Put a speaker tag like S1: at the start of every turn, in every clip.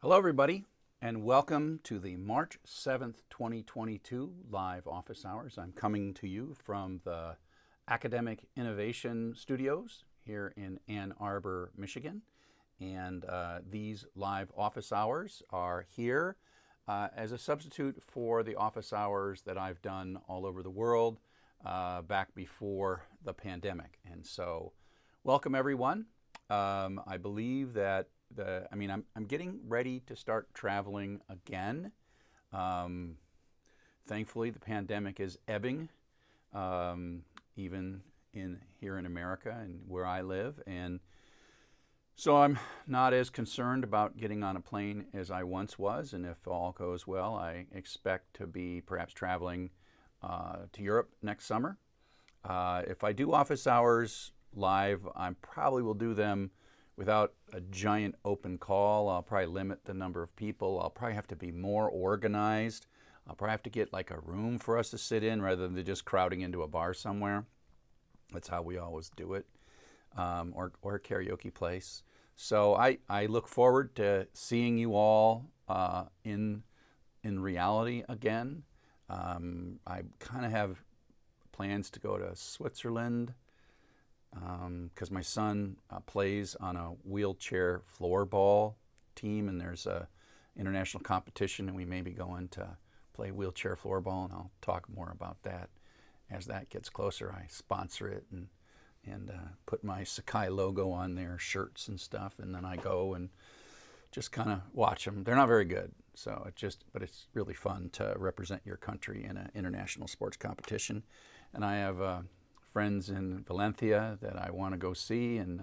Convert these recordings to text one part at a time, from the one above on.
S1: Hello, everybody, and welcome to the March 7th, 2022 live office hours. I'm coming to you from the Academic Innovation Studios here in Ann Arbor, Michigan. And these live office hours are here as a substitute for the office hours that I've done all over the world back before the pandemic. And so, welcome, everyone. I believe that I'm getting ready to start traveling again. Thankfully, the pandemic is ebbing, even here in America and where I live. And so I'm not as concerned about getting on a plane as I once was. And if all goes well, I expect to be perhaps traveling to Europe next summer. If I do office hours live, I probably will do them without a giant open call. I'll probably limit the number of people. I'll probably have to be more organized. I'll probably have to get like a room for us to sit in rather than just crowding into a bar somewhere. That's how we always do it, or a karaoke place. So I look forward to seeing you all in reality again. I kind of have plans to go to Switzerland, because my son plays on a wheelchair floorball team, and there's a international competition, and we may be going to play wheelchair floorball, and I'll talk more about that as that gets closer. I sponsor it and put my Sakai logo on their shirts and stuff, and then I go and just kind of watch them. They're not very good, so but it's really fun to represent your country in an international sports competition. And I have friends in Valencia that I want to go see, and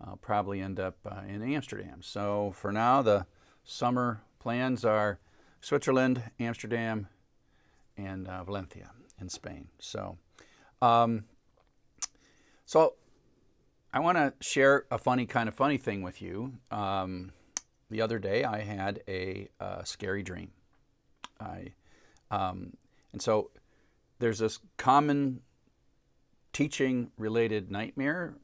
S1: I'll probably end up in Amsterdam. So for now, the summer plans are Switzerland, Amsterdam, and Valencia in Spain. So I want to share a funny thing with you. The other day, I had a scary dream. And so there's this common teaching-related nightmare,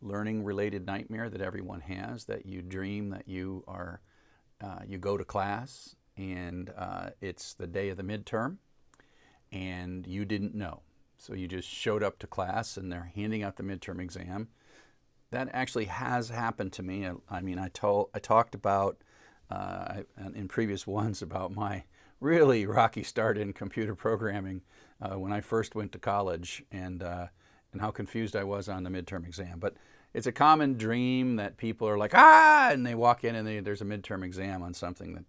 S1: learning-related nightmare that everyone has, that you dream that you go to class and it's the day of the midterm and you didn't know. So you just showed up to class and they're handing out the midterm exam. That actually has happened to me. I talked about in previous ones about my really rocky start in computer programming when I first went to college, and how confused I was on the midterm exam. But it's a common dream that people are like, and they walk in and there's a midterm exam on something that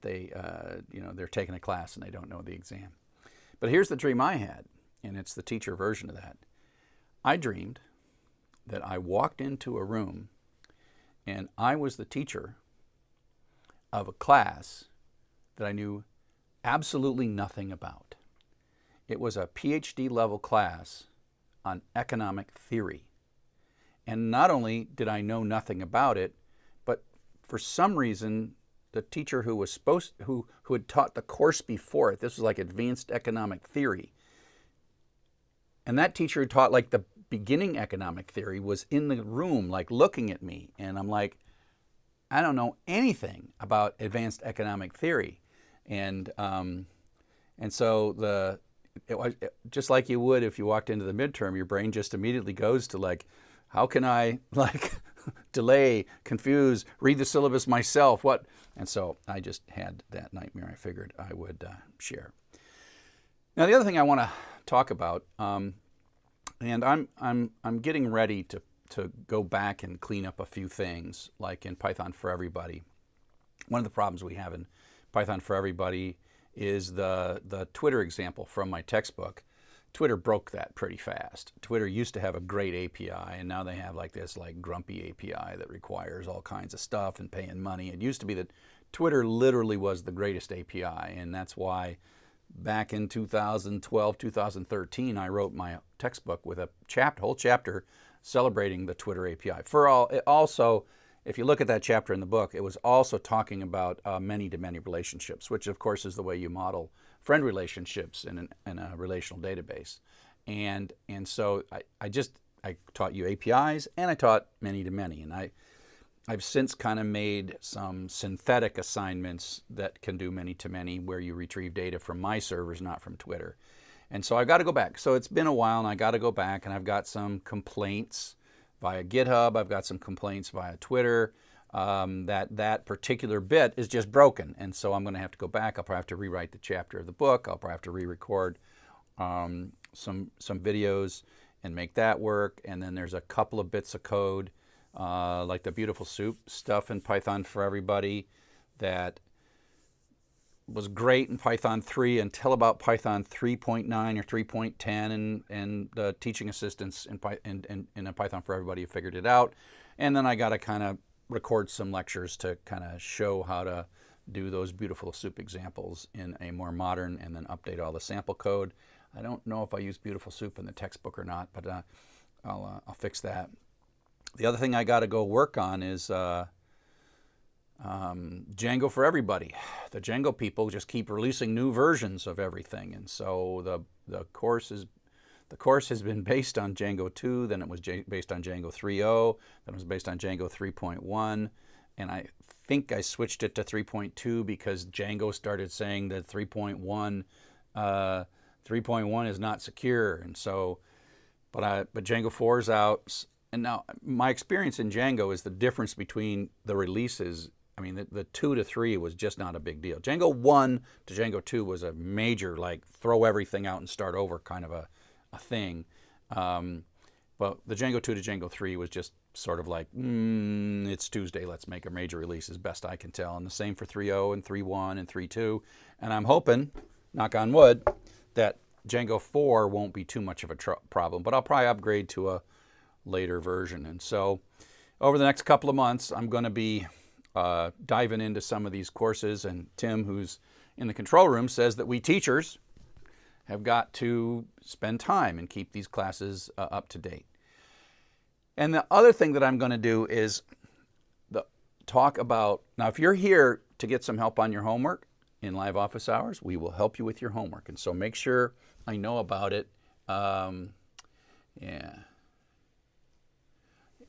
S1: they're taking a class and they don't know the exam. But here's the dream I had, and it's the teacher version of that. I dreamed that I walked into a room and I was the teacher of a class that I knew absolutely nothing about. It was a PhD level class on economic theory. And not only did I know nothing about it, but for some reason, the teacher who had taught the course before it, this was like advanced economic theory, and that teacher who taught like the beginning economic theory was in the room, like looking at me, and I'm like, I don't know anything about advanced economic theory. And so it was just like you would if you walked into the midterm, your brain just immediately goes to like, how can I delay, confuse, read the syllabus myself? What? And so I just had that nightmare I figured I would share. Now the other thing I want to talk about, and I'm getting ready to go back and clean up a few things, like in Python for Everybody. One of the problems we have in Python for Everybody is the Twitter example from my textbook. Twitter broke that pretty fast. Twitter used to have a great API, and now they have like this grumpy API that requires all kinds of stuff and paying money. It used to be that Twitter literally was the greatest API, and that's why back in 2012, 2013, I wrote my textbook with a whole chapter celebrating the Twitter API. Also, if you look at that chapter in the book, it was also talking about many-to-many relationships, which of course is the way you model friend relationships in a relational database. And so I taught you APIs, and I taught many-to-many. And I've since kind of made some synthetic assignments that can do many-to-many where you retrieve data from my servers, not from Twitter. And so I've got to go back. So it's been a while and I got to go back, and I've got some complaints via GitHub. I've got some complaints via Twitter that particular bit is just broken. And so I'm going to have to go back. I'll probably have to rewrite the chapter of the book. I'll probably have to re-record some videos and make that work. And then there's a couple of bits of code like the beautiful soup stuff in Python for Everybody that was great in Python 3 until about Python 3.9 or 3.10, and the teaching assistants in Python for Everybody have figured it out. And then I got to kind of record some lectures to kind of show how to do those beautiful soup examples in a more modern, and then update all the sample code. I don't know if I use beautiful soup in the textbook or not, but I'll fix that. The other thing I got to go work on is Django for Everybody. The Django people just keep releasing new versions of everything, and so the course has been based on Django 2, then it was based on Django 3.0, then it was based on Django 3.1, and I think I switched it to 3.2 because Django started saying that 3.1 is not secure, and so, but Django 4 is out. And now my experience in Django is the difference between the releases. I mean, the 2 to 3 was just not a big deal. Django 1 to Django 2 was a major, like, throw everything out and start over kind of a thing. But the Django 2 to Django 3 was just sort of like, it's Tuesday, let's make a major release as best I can tell. And the same for 3.0 and 3.1 and 3.2. And I'm hoping, knock on wood, that Django 4 won't be too much of a problem. But I'll probably upgrade to a later version. And so over the next couple of months, I'm going to be diving into some of these courses. And Tim, who's in the control room, says that we teachers have got to spend time and keep these classes up to date. And the other thing that I'm going to do is talk about, now if you're here to get some help on your homework in live office hours, we will help you with your homework. And so make sure I know about it.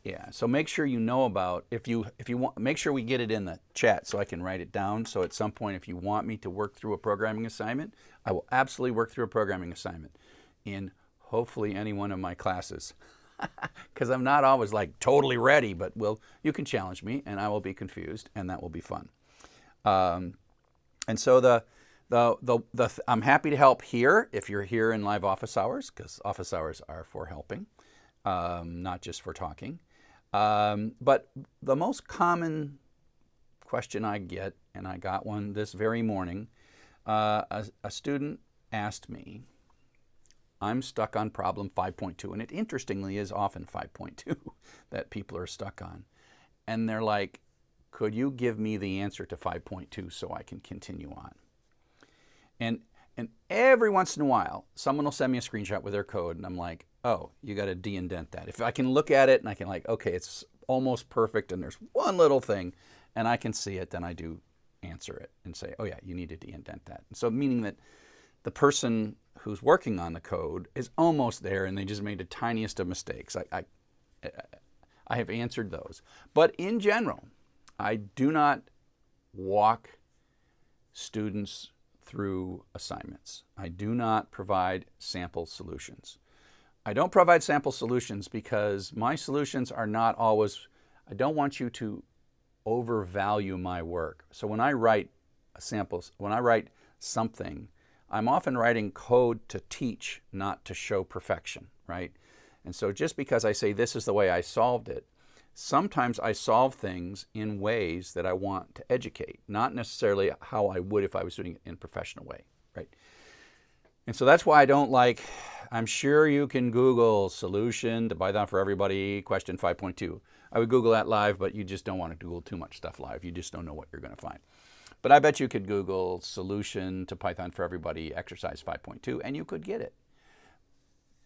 S1: Yeah, so make sure you know about, if you want, make sure we get it in the chat so I can write it down. So at some point, if you want me to work through a programming assignment, I will absolutely work through a programming assignment in hopefully any one of my classes. Because I'm not always like totally ready, but you can challenge me and I will be confused, and that will be fun. And so I'm happy to help here if you're here in live office hours, because office hours are for helping, not just for talking. But the most common question I get, and I got one this very morning, a student asked me, I'm stuck on problem 5.2, and it interestingly is often 5.2 that people are stuck on. And they're like, could you give me the answer to 5.2 so I can continue on? And every once in a while, someone will send me a screenshot with their code, and I'm like, oh, you got to de-indent that. If I can look at it and I can like, okay, it's almost perfect, and there's one little thing, and I can see it, then I do answer it and say, oh yeah, you need to de-indent that. And so meaning that the person who's working on the code is almost there, and they just made the tiniest of mistakes. I have answered those. But in general, I do not walk students through assignments. I do not provide sample solutions. I don't provide sample solutions because my solutions are not always, I don't want you to overvalue my work. So when I write samples, when I write something, I'm often writing code to teach, not to show perfection, right? And so just because I say this is the way I solved it, sometimes I solve things in ways that I want to educate, not necessarily how I would if I was doing it in a professional way, right? And so that's why I don't like, I'm sure you can Google solution to Python for Everybody question 5.2. I would Google that live, but you just don't want to Google too much stuff live. You just don't know what you're going to find. But I bet you could Google solution to Python for Everybody exercise 5.2 and you could get it.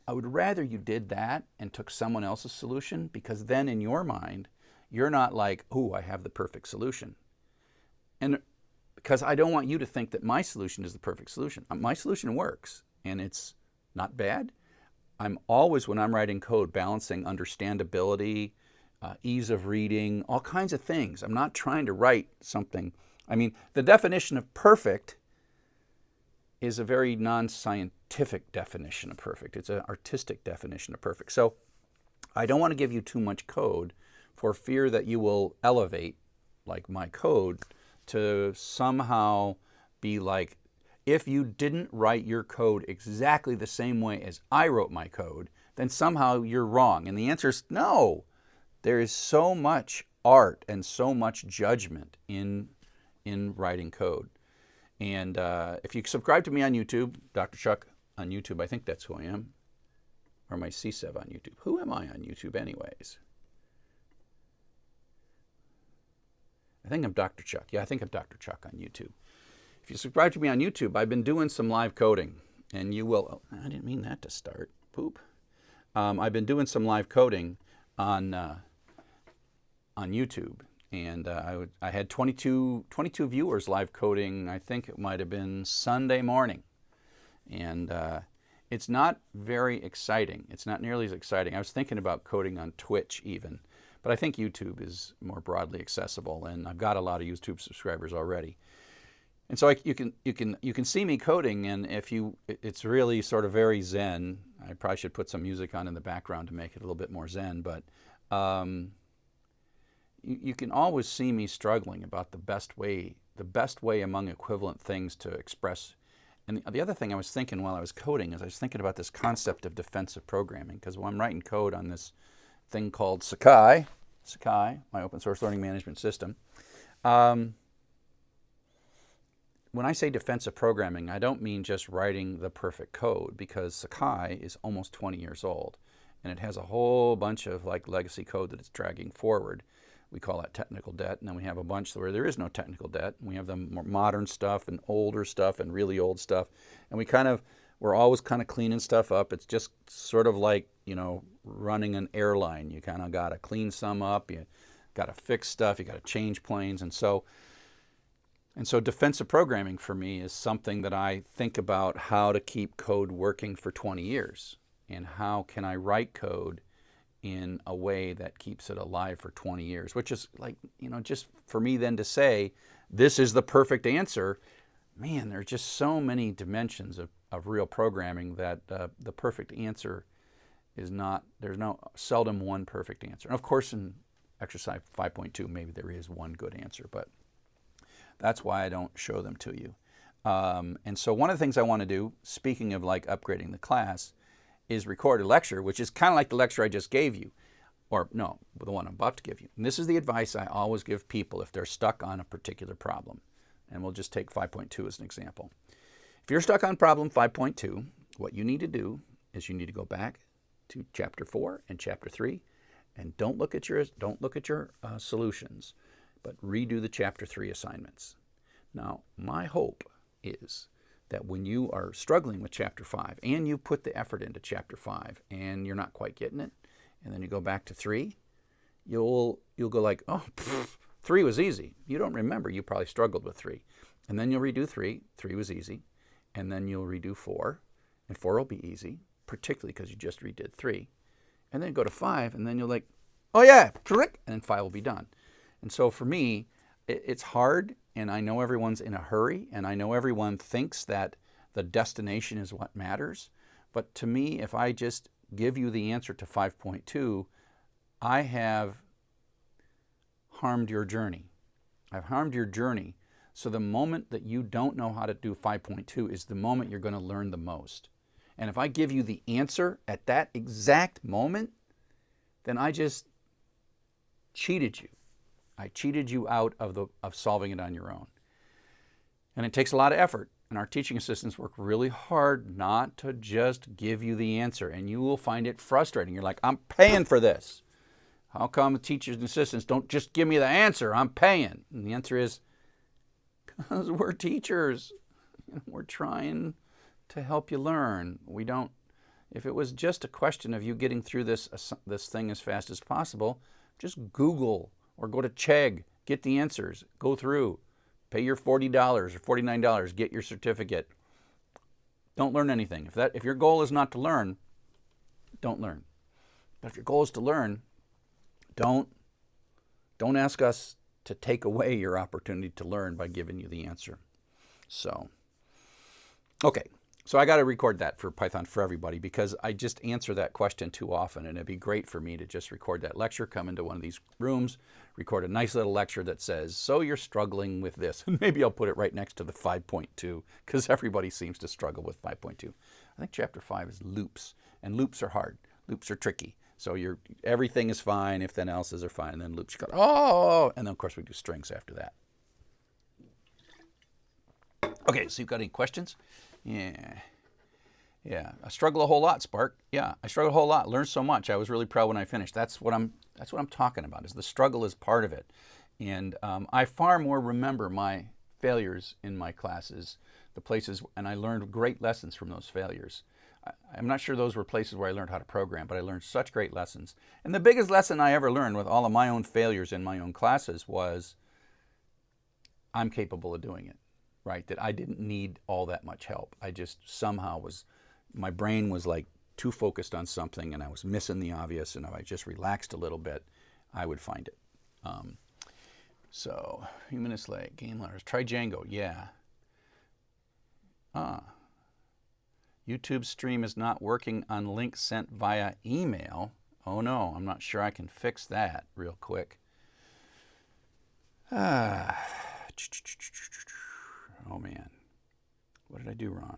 S1: I would rather you did that and took someone else's solution, because then in your mind, you're not like, oh, I have the perfect solution. And because I don't want you to think that my solution is the perfect solution. My solution works and it's not bad. I'm always, when I'm writing code, balancing understandability, ease of reading, all kinds of things. I'm not trying to write something. I mean, the definition of perfect is a very non-scientific definition of perfect. It's an artistic definition of perfect. So I don't want to give you too much code for fear that you will elevate, like my code, to somehow be like, if you didn't write your code exactly the same way as I wrote my code, then somehow you're wrong. And the answer is no. There is so much art and so much judgment in writing code. And if you subscribe to me on YouTube, Dr. Chuck on YouTube, I think that's who I am. Or my CSEV on YouTube. Who am I on YouTube anyways? I think I'm Dr. Chuck. Yeah, I think I'm Dr. Chuck on YouTube. If you subscribe to me on YouTube, I've been doing some live coding. And you will, oh, I didn't mean that to start. Poop. I've been doing some live coding on YouTube. And I had 22 viewers live coding. I think it might have been Sunday morning. And it's not very exciting. It's not nearly as exciting. I was thinking about coding on Twitch even. But I think YouTube is more broadly accessible. And I've got a lot of YouTube subscribers already. And so you can see me coding. And it's really sort of very zen. I probably should put some music on in the background to make it a little bit more zen. But you can always see me struggling about the best way among equivalent things to express. And the other thing I was thinking while I was coding is I was thinking about this concept of defensive programming, because when I'm writing code on this thing called Sakai, my open source learning management system, when I say defensive programming, I don't mean just writing the perfect code, because Sakai is almost 20 years old, and it has a whole bunch of like legacy code that it's dragging forward. We call that technical debt, and then we have a bunch where there is no technical debt. We have the more modern stuff and older stuff and really old stuff, and we're always kind of cleaning stuff up. It's just sort of like, you know, running an airline. You kind of got to clean some up, you got to fix stuff, you got to change planes, and so defensive programming for me is something that I think about how to keep code working for 20 years, and how can I write code in a way that keeps it alive for 20 years, which is like, you know, just for me then to say, this is the perfect answer. Man, there's just so many dimensions of real programming that the perfect answer is not, seldom one perfect answer. And of course, in exercise 5.2, maybe there is one good answer, but that's why I don't show them to you. And so one of the things I want to do, speaking of like upgrading the class, is record a lecture, which is kind of like the lecture I just gave you, or no, the one I'm about to give you. And this is the advice I always give people if they're stuck on a particular problem. And we'll just take 5.2 as an example. If you're stuck on problem 5.2, what you need to do is you need to go back to chapter 4 and chapter 3, and don't look at your solutions, but redo the chapter 3 assignments. Now, my hope is that when you are struggling with chapter 5 and you put the effort into chapter 5 and you're not quite getting it, and then you go back to 3, you'll go like, oh, 3 was easy. You don't remember, you probably struggled with 3. And then you'll redo 3 was easy, and then you'll redo 4, and 4 will be easy, particularly because you just redid 3. And then go to 5, and then you'll like, oh yeah, and then 5 will be done. And so for me, it's hard, and I know everyone's in a hurry, and I know everyone thinks that the destination is what matters. But to me, if I just give you the answer to 5.2, I have harmed your journey. I've harmed your journey. So the moment that you don't know how to do 5.2 is the moment you're going to learn the most. And if I give you the answer at that exact moment, then I just cheated you. I cheated you out of solving it on your own. And it takes a lot of effort. And our teaching assistants work really hard not to just give you the answer. And you will find it frustrating. You're like, I'm paying for this. How come teachers and assistants don't just give me the answer? I'm paying. And the answer is, because we're teachers. We're trying to help you learn. We don't, if it was just a question of you getting through this thing as fast as possible, just Google or go to Chegg, get the answers, go through, pay your $40 or $49, get your certificate. Don't learn anything. If your goal is not to learn, don't learn. But if your goal is to learn, don't ask us to take away your opportunity to learn by giving you the answer. So, okay. So I got to record that for Python for Everybody because I just answer that question too often, and it'd be great for me to just record that lecture, come into one of these rooms, record a nice little lecture that says, so you're struggling with this. And maybe I'll put it right next to the 5.2 because everybody seems to struggle with 5.2. I think chapter 5 is loops, and loops are hard. Loops are tricky. So everything is fine if then else's are fine, and then loops you go, oh, and then of course we do strings after that. Okay, so you've got any questions? Yeah. I struggle a whole lot, Spark. Yeah, I struggle a whole lot. Learned so much. I was really proud when I finished. That's what I'm talking about. Is the struggle is part of it, and I far more remember my failures in my classes, the places, and I learned great lessons from those failures. I'm not sure those were places where I learned how to program, but I learned such great lessons. And the biggest lesson I ever learned with all of my own failures in my own classes was I'm capable of doing it. Right, that I didn't need all that much help. I just somehow my brain was like too focused on something and I was missing the obvious, and if I just relaxed a little bit, I would find it. So, a few minutes late, game letters, try Django, yeah. YouTube stream is not working on links sent via email. Oh no, I'm not sure I can fix that real quick. Oh man, what did I do wrong?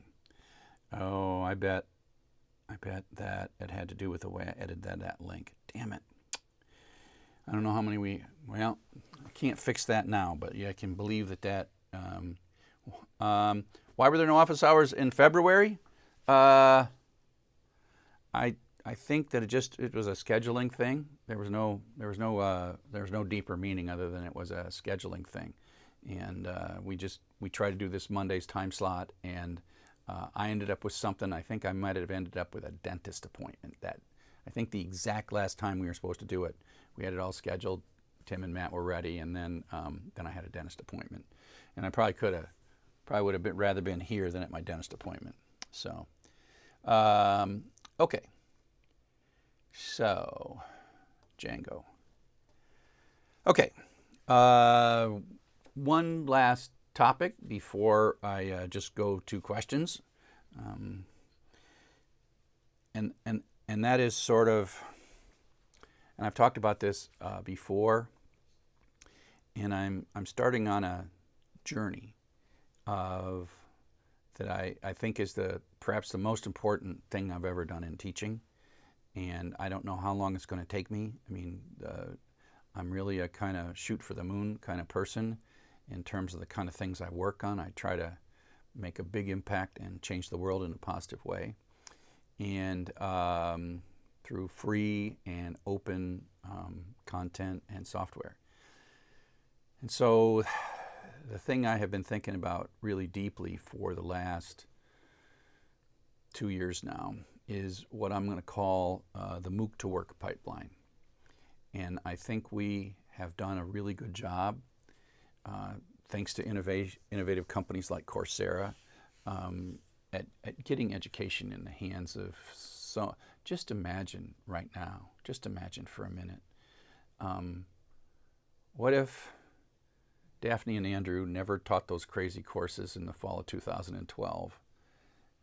S1: Oh, I bet that it had to do with the way I edited that link. Damn it. I don't know how many well, I can't fix that now, but yeah, I can believe that, why were there no office hours in February? I think that it was a scheduling thing. There was no deeper meaning other than it was a scheduling thing. And we tried to do this Monday's time slot, and I ended up with something. I think I might have ended up with a dentist appointment. That I think the exact last time we were supposed to do it, we had it all scheduled. Tim and Matt were ready, and then I had a dentist appointment, and I probably would have rather been here than at my dentist appointment. So, okay. So, Django. Okay. One last topic before I just go to questions, and that is sort of, and I've talked about this before, and I'm starting on a journey of that I think is perhaps the most important thing I've ever done in teaching, and I don't know how long it's going to take me. I mean, I'm really a kind of shoot for the moon kind of person. In terms of the kind of things I work on, I try to make a big impact and change the world in a positive way. And through free and open content and software. And so the thing I have been thinking about really deeply for the last 2 years now is what I'm going to call the MOOC to work pipeline. And I think we have done a really good job thanks to innovative companies like Coursera, at getting education in the hands of, so just imagine right now, just imagine for a minute, what if Daphne and Andrew never taught those crazy courses in the fall of 2012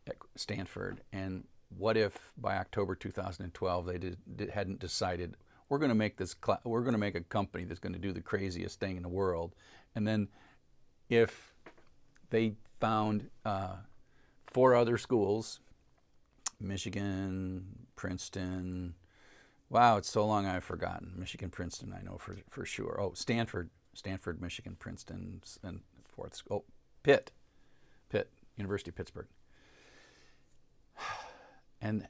S1: at Stanford, and what if by October 2012 they hadn't decided we're going to make we're going to make a company that's going to do the craziest thing in the world, and then if they found 4 other schools, Michigan, Princeton, wow, it's so long I've forgotten. Michigan, Princeton, I know for sure. Oh, Stanford, Michigan, Princeton, and 4th school. Oh, Pitt, University of Pittsburgh. And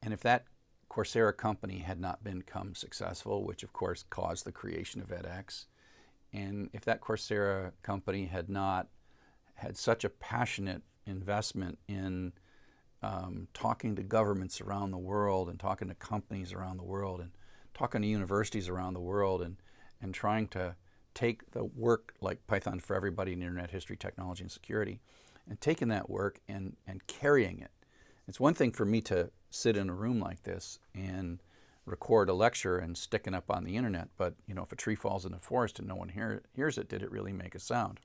S1: if that Coursera company had not become successful, which of course caused the creation of edX, and if that Coursera company had not had such a passionate investment in talking to governments around the world and talking to companies around the world and talking to universities around the world and trying to take the work like Python for Everybody in Internet History, Technology, and Security, and taking that work and carrying it. It's one thing for me to sit in a room like this and record a lecture and sticking up on the internet, but if a tree falls in the forest and no one hears it, did it really make a sound?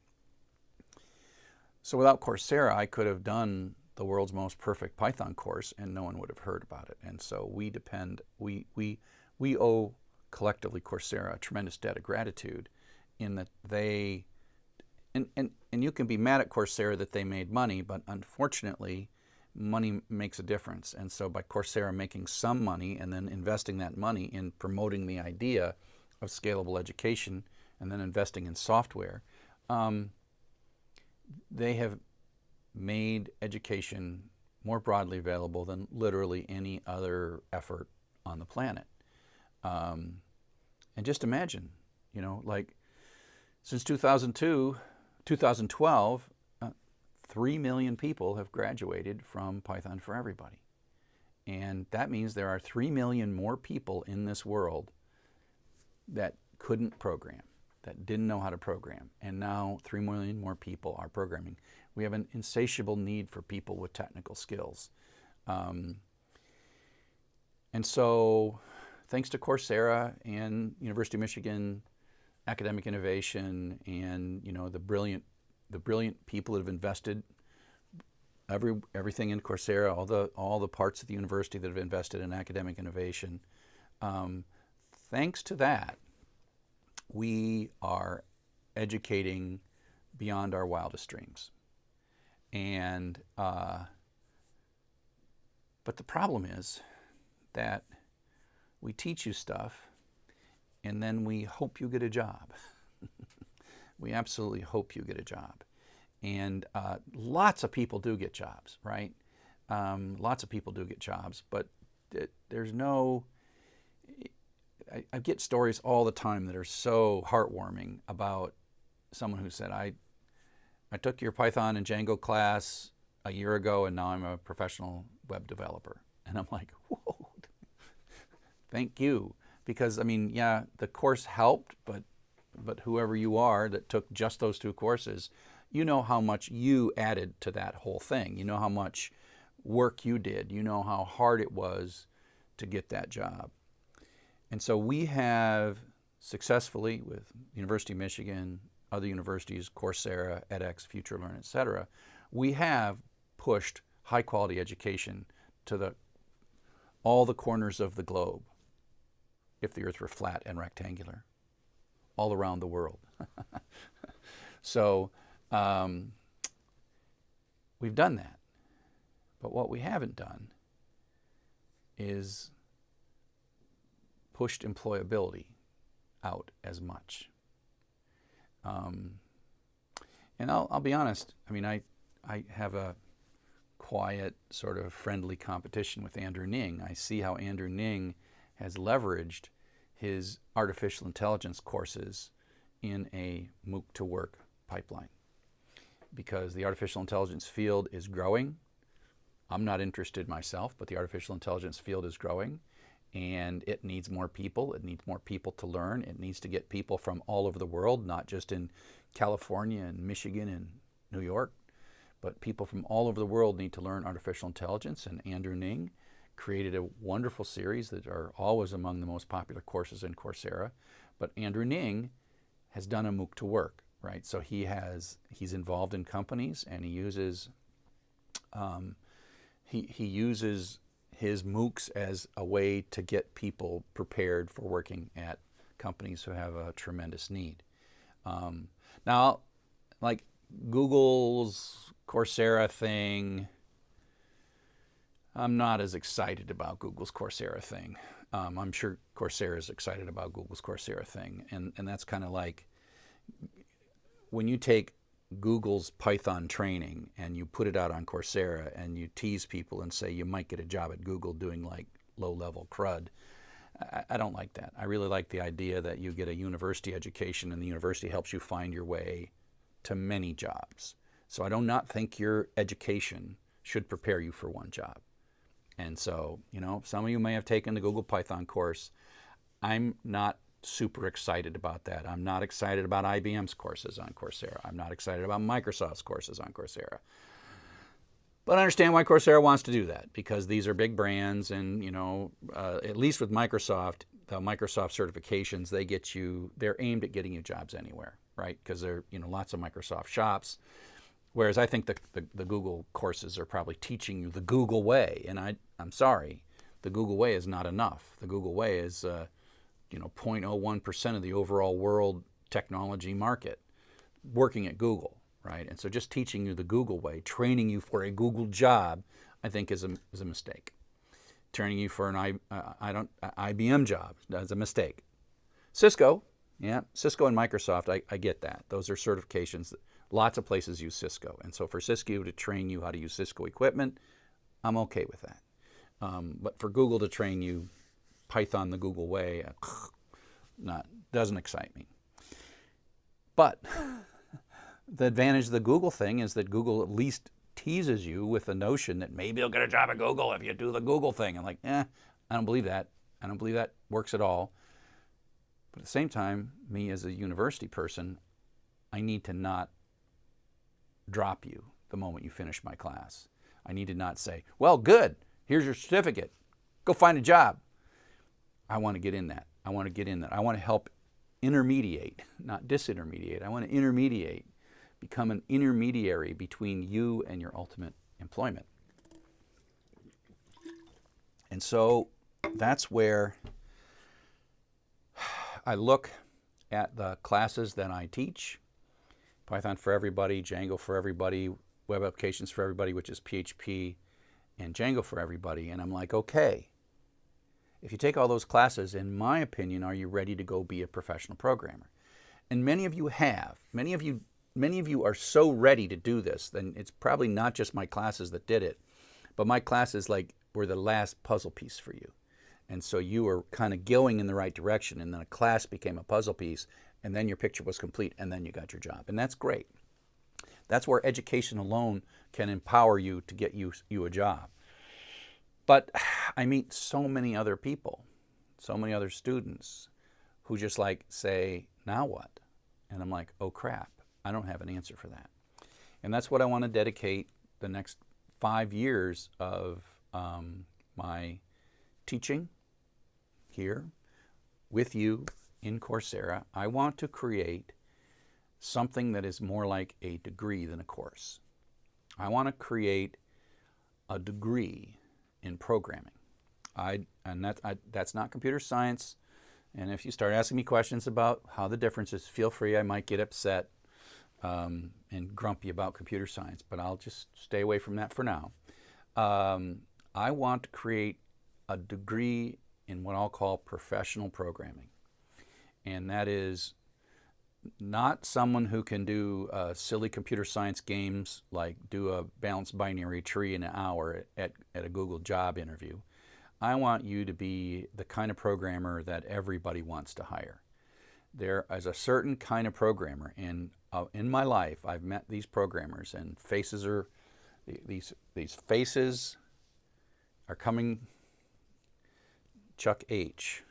S1: So without Coursera, I could have done the world's most perfect Python course and no one would have heard about it. And so we owe collectively Coursera a tremendous debt of gratitude in that they, and you can be mad at Coursera that they made money, but unfortunately, money makes a difference. And so by Coursera making some money and then investing that money in promoting the idea of scalable education and then investing in software, they have made education more broadly available than literally any other effort on the planet. And just imagine, like since 2012, 3 million people have graduated from Python for Everybody. And that means there are 3 million more people in this world that couldn't program, that didn't know how to program. And now 3 million more people are programming. We have an insatiable need for people with technical skills. And so thanks to Coursera and University of Michigan academic innovation and the brilliant people that have invested everything in Coursera, all the parts of the university that have invested in academic innovation. Thanks to that, we are educating beyond our wildest dreams. And but the problem is that we teach you stuff and then we hope you get a job. We absolutely hope you get a job. And lots of people do get jobs, right? Lots of people do get jobs, but there's no, I get stories all the time that are so heartwarming about someone who said, I took your Python and Django class a year ago and now I'm a professional web developer. And I'm like, whoa, thank you. Because yeah, the course helped, but whoever you are that took just those 2 courses, you know how much you added to that whole thing. You know how much work you did. You know how hard it was to get that job. And so we have successfully, with University of Michigan, other universities, Coursera, edX, FutureLearn, et cetera, we have pushed high quality education to all the corners of the globe, if the earth were flat and rectangular, all around the world. So we've done that. But what we haven't done is pushed employability out as much. And I'll be honest, I have a quiet, sort of friendly competition with Andrew Ng. I see how Andrew Ng has leveraged his artificial intelligence courses in a MOOC to work pipeline. Because the artificial intelligence field is growing. I'm not interested myself, but the artificial intelligence field is growing and it needs more people. It needs more people to learn. It needs to get people from all over the world, not just in California and Michigan and New York, but people from all over the world need to learn artificial intelligence. And Andrew Ng created a wonderful series that are always among the most popular courses in Coursera. But Andrew Ng has done a MOOC to work, right? So he's involved in companies and he uses his MOOCs as a way to get people prepared for working at companies who have a tremendous need. Now, like Google's Coursera thing, I'm not as excited about Google's Coursera thing. I'm sure Coursera is excited about Google's Coursera thing. And that's kind of like when you take Google's Python training and you put it out on Coursera and you tease people and say you might get a job at Google doing like low-level CRUD. I don't like that. I really like the idea that you get a university education and the university helps you find your way to many jobs. So I do not think your education should prepare you for one job. And so, some of you may have taken the Google Python course. I'm not super excited about that. I'm not excited about IBM's courses on Coursera. I'm not excited about Microsoft's courses on Coursera. But I understand why Coursera wants to do that, because these are big brands, and at least with Microsoft, the Microsoft certifications, they're aimed at getting you jobs anywhere, right? Because there are lots of Microsoft shops. Whereas I think the Google courses are probably teaching you the Google way, and I'm sorry, the Google way is not enough. The Google way is 0.01% of the overall world technology market working at Google. Right? And so just teaching you the Google way, training you for a Google job, I think is a mistake. Training you for an IBM job is a mistake. Cisco and Microsoft, I get that. Those are certifications. Lots of places use Cisco. And so for Cisco to train you how to use Cisco equipment, I'm okay with that. But for Google to train you Python the Google way, doesn't excite me. But the advantage of the Google thing is that Google at least teases you with the notion that maybe you'll get a job at Google if you do the Google thing. I'm like, I don't believe that. I don't believe that works at all. But at the same time, me as a university person, I need to not drop you the moment you finish my class. I need to not say, well, good, here's your certificate. Go find a job. I want to get in that. I want to help intermediate, not disintermediate. I want to intermediate. Become an intermediary between you and your ultimate employment. And so that's where I look at the classes that I teach. Python for everybody, Django for everybody, web applications for everybody, which is PHP, and Django for everybody. And I'm like, okay, if you take all those classes, in my opinion, are you ready to go be a professional programmer? And many of you have. Many of you are so ready to do this, then it's probably not just my classes that did it, but my classes were the last puzzle piece for you. And so you were kind of going in the right direction, and then a class became a puzzle piece, and then your picture was complete, and then you got your job. And that's great. That's where education alone can empower you to get you a job. But I meet so many other people, so many other students who just say, now what? And I'm like, oh crap. I don't have an answer for that. And that's what I want to dedicate the next 5 years of my teaching here with you in Coursera. I want to create something that is more like a degree than a course. I want to create a degree in programming. That's not computer science. And if you start asking me questions about how the difference is, feel free. I might get upset and grumpy about computer science, but I'll just stay away from that for now. I want to create a degree in what I'll call professional programming. And that is not someone who can do silly computer science games like do a balanced binary tree in an hour at a Google job interview. I want you to be the kind of programmer that everybody wants to hire. There is a certain kind of programmer, and in my life I've met these programmers, and these faces are coming. Chuck H.,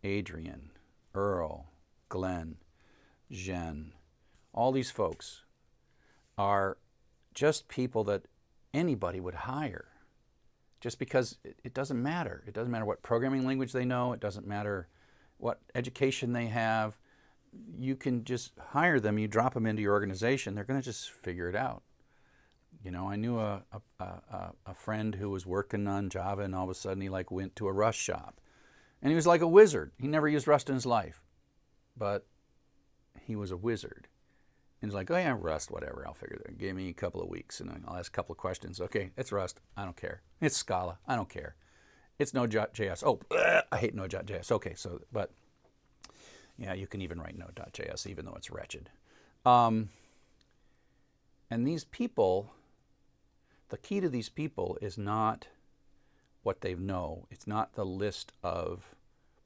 S1: Adrian, Earl, Glenn, Jen, all these folks are just people that anybody would hire, just because it doesn't matter. It doesn't matter what programming language they know. It doesn't matter what education they have. You can just hire them. You drop them into your organization. They're going to just figure it out. You know, I knew a friend who was working on Java, and all of a sudden he went to a Rust shop. And he was like a wizard. He never used Rust in his life. But he was a wizard. And he's like, oh yeah, Rust, whatever, I'll figure it out. Give me a couple of weeks, and I'll ask a couple of questions. Okay, it's Rust. I don't care. It's Scala. I don't care. It's Node.js. Oh, I hate Node.js. Okay, so, but, yeah, you can even write Node.js, even though it's wretched. And these people, the key to these people is not what they know. It's not the list of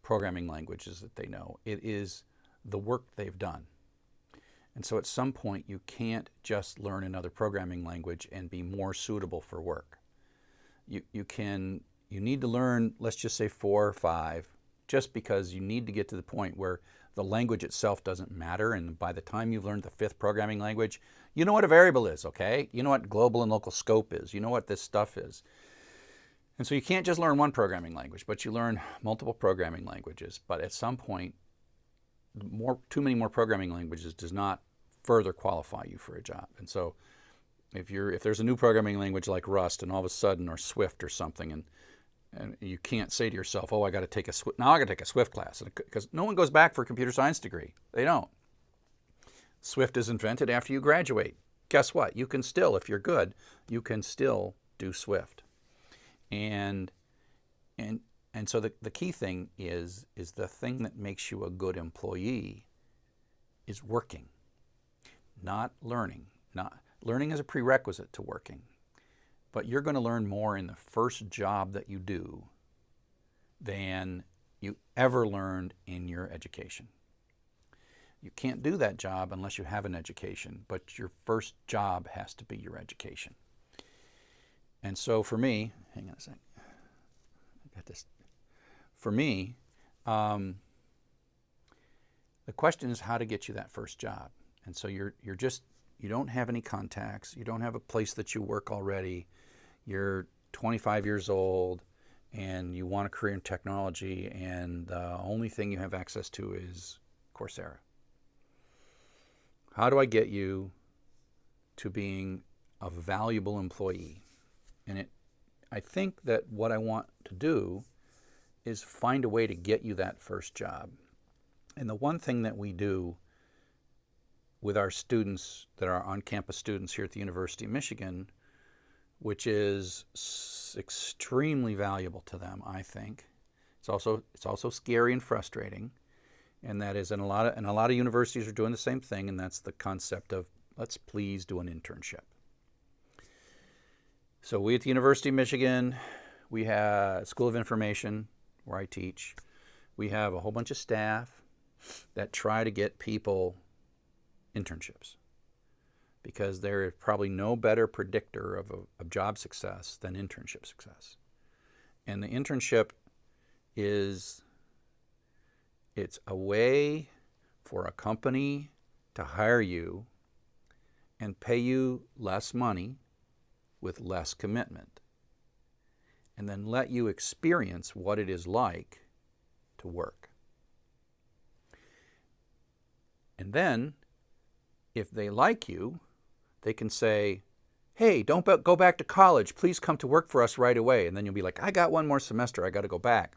S1: programming languages that they know. It is the work they've done. And so at some point you can't just learn another programming language and be more suitable for work. You need to learn, let's just say 4 or 5 just because you need to get to the point where the language itself doesn't matter, and by the time you've learned the 5th programming language, you know what a variable is, okay? You know what global and local scope is. You know what this stuff is. And so you can't just learn one programming language, but you learn multiple programming languages. But at some point, too many more programming languages does not further qualify you for a job. And so if there's a new programming language like Rust and all of a sudden, or Swift or something, and you can't say to yourself, oh, I got to take a Swift class, because no one goes back for a computer science degree. They don't. Swift is invented after you graduate. Guess what? You can still, if you're good, you can still do Swift. And so the key thing is the thing that makes you a good employee is working, not learning. Learning is a prerequisite to working. But you're going to learn more in the first job that you do than you ever learned in your education. You can't do that job unless you have an education, but your first job has to be your education. And so for me, hang on a sec. I got this. For me, the question is how to get you that first job. And so you don't have any contacts. You don't have a place that you work already. You're 25 years old and you want a career in technology, and the only thing you have access to is Coursera. How do I get you to being a valuable employee? And I think that what I want to do is find a way to get you that first job. And the one thing that we do with our students that are on-campus students here at the University of Michigan, which is extremely valuable to them, I think. It's also scary and frustrating, and that is, and a lot of universities are doing the same thing, and that's the concept of let's please do an internship. So we at the University of Michigan, we have School of Information where I teach. We have a whole bunch of staff that try to get people internships, because there is probably no better predictor of job success than internship success. And the internship it's a way for a company to hire you and pay you less money with less commitment, and then let you experience what it is like to work. And then, if they like you, they can say, hey, don't go back to college. Please come to work for us right away. And then you'll be like, I got one more semester. I got to go back.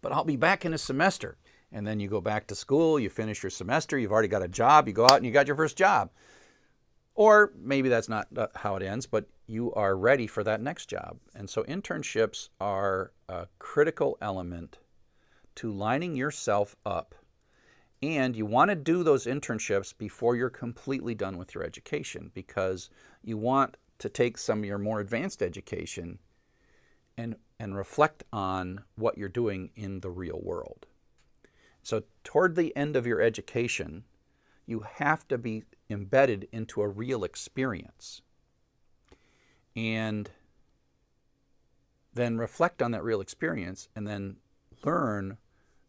S1: But I'll be back in a semester. And then you go back to school. You finish your semester. You've already got a job. You go out and you got your first job. Or maybe that's not how it ends, but you are ready for that next job. And so internships are a critical element to lining yourself up. And you want to do those internships before you're completely done with your education, because you want to take some of your more advanced education and reflect on what you're doing in the real world. So toward the end of your education, you have to be embedded into a real experience. And then reflect on that real experience and then learn,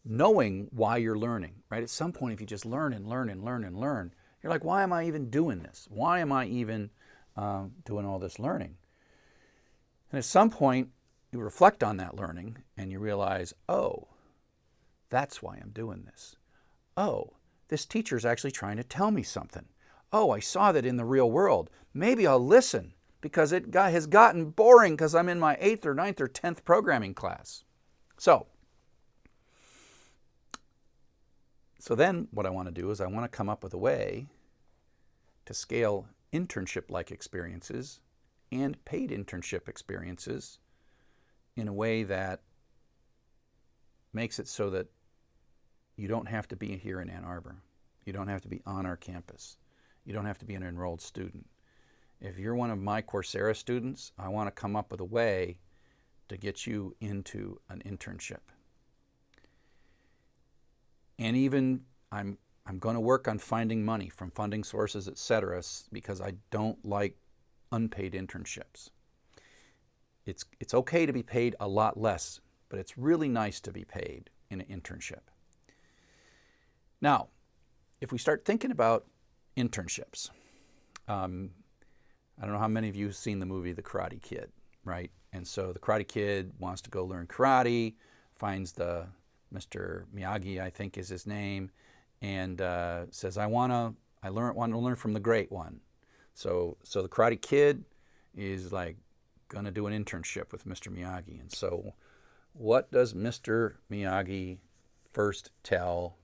S1: knowing why you're learning, right? At some point, if you just learn and learn and learn and learn, you're like, why am I even doing this? Why am I even doing all this learning? And at some point, you reflect on that learning and you realize, oh, that's why I'm doing this. Oh, this teacher's actually trying to tell me something. Oh, I saw that in the real world. Maybe I'll listen, because it has gotten boring because I'm in my 8th or 9th or 10th programming class. So then what I want to do is I want to come up with a way to scale internship-like experiences and paid internship experiences in a way that makes it so that you don't have to be here in Ann Arbor. You don't have to be on our campus. You don't have to be an enrolled student. If you're one of my Coursera students, I want to come up with a way to get you into an internship. And even I'm going to work on finding money from funding sources, etc., because I don't like unpaid internships. It's okay to be paid a lot less, but it's really nice to be paid. in an internship. Now, if we start thinking about internships, I don't know how many of you have seen the movie The Karate Kid, right? And so the Karate Kid wants to go learn karate, finds the Mr. Miyagi, I think is his name, and says, I want to learn from the great one. So the Karate Kid is like going to do an internship with Mr. Miyagi. And so what does Mr. Miyagi first tell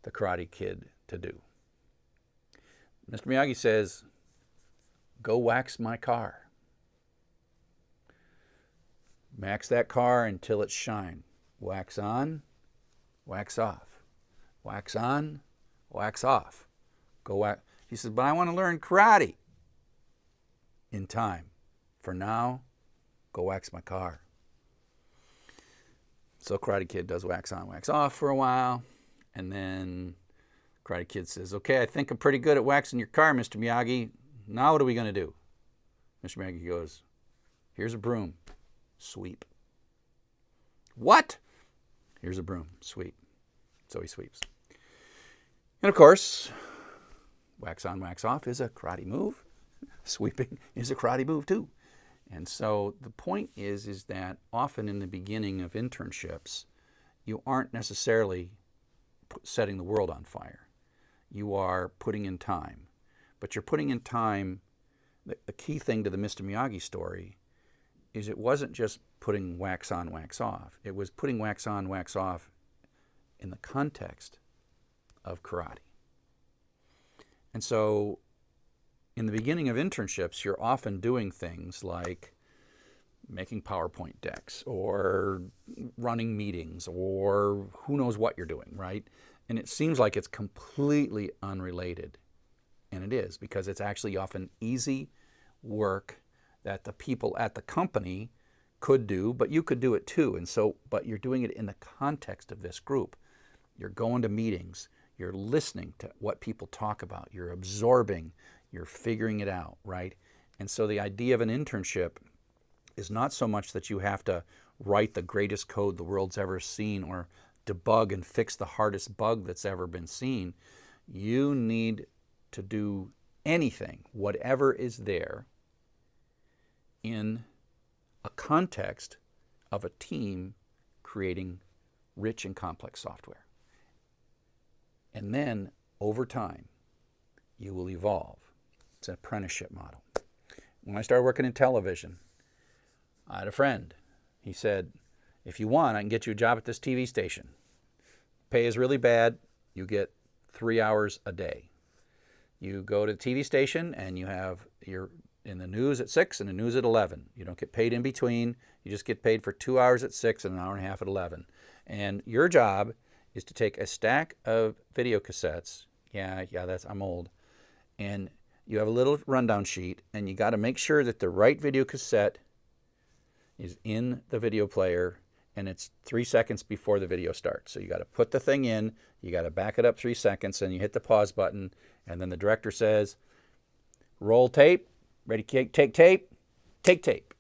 S1: the Karate Kid to do? Mr. Miyagi says, go wax my car. Wax that car until it's shine. Wax on, wax off. Wax on, wax off. Go wax. He says, but I want to learn karate in time. For now, go wax my car. So Karate Kid does wax on, wax off for a while. And then Karate Kid says, okay, I think I'm pretty good at waxing your car, Mr. Miyagi. Now what are we going to do? Mr. Miyagi goes, here's a broom. Sweep. What? Here's a broom. Sweep. So he sweeps. And of course, wax on, wax off is a karate move. Sweeping is a karate move too. And so the point is that often in the beginning of internships, you aren't necessarily setting the world on fire. You are putting in time. But you're putting in time, the key thing to the Mr. Miyagi story is it wasn't just putting wax on, wax off. It was putting wax on, wax off in the context of karate. And so in the beginning of internships, you're often doing things like making PowerPoint decks or running meetings or who knows what you're doing, right? And it seems like it's completely unrelated. And it is, because it's actually often easy work that the people at the company could do, but you could do it too. And so, but you're doing it in the context of this group. You're going to meetings, you're listening to what people talk about, you're absorbing, you're figuring it out, right? And so the idea of an internship is not so much that you have to write the greatest code the world's ever seen or debug and fix the hardest bug that's ever been seen. You need to do anything, whatever is there, in a context of a team creating rich and complex software. And then, over time, you will evolve. It's an apprenticeship model. When I started working in television, I had a friend. He said, if you want, I can get you a job at this TV station. Pay is really bad. You get 3 hours a day. You go to the TV station and you're in the news at 6 and the news at 11. You don't get paid in between. You just get paid for 2 hours at 6 and an hour and a half at 11. And your job is to take a stack of video cassettes. I'm old. And you have a little rundown sheet, and you got to make sure that the right video cassette is in the video player, and it's 3 seconds before the video starts. So you got to put the thing in, you got to back it up 3 seconds, and you hit the pause button, and then the director says, roll tape, ready, take tape, take tape.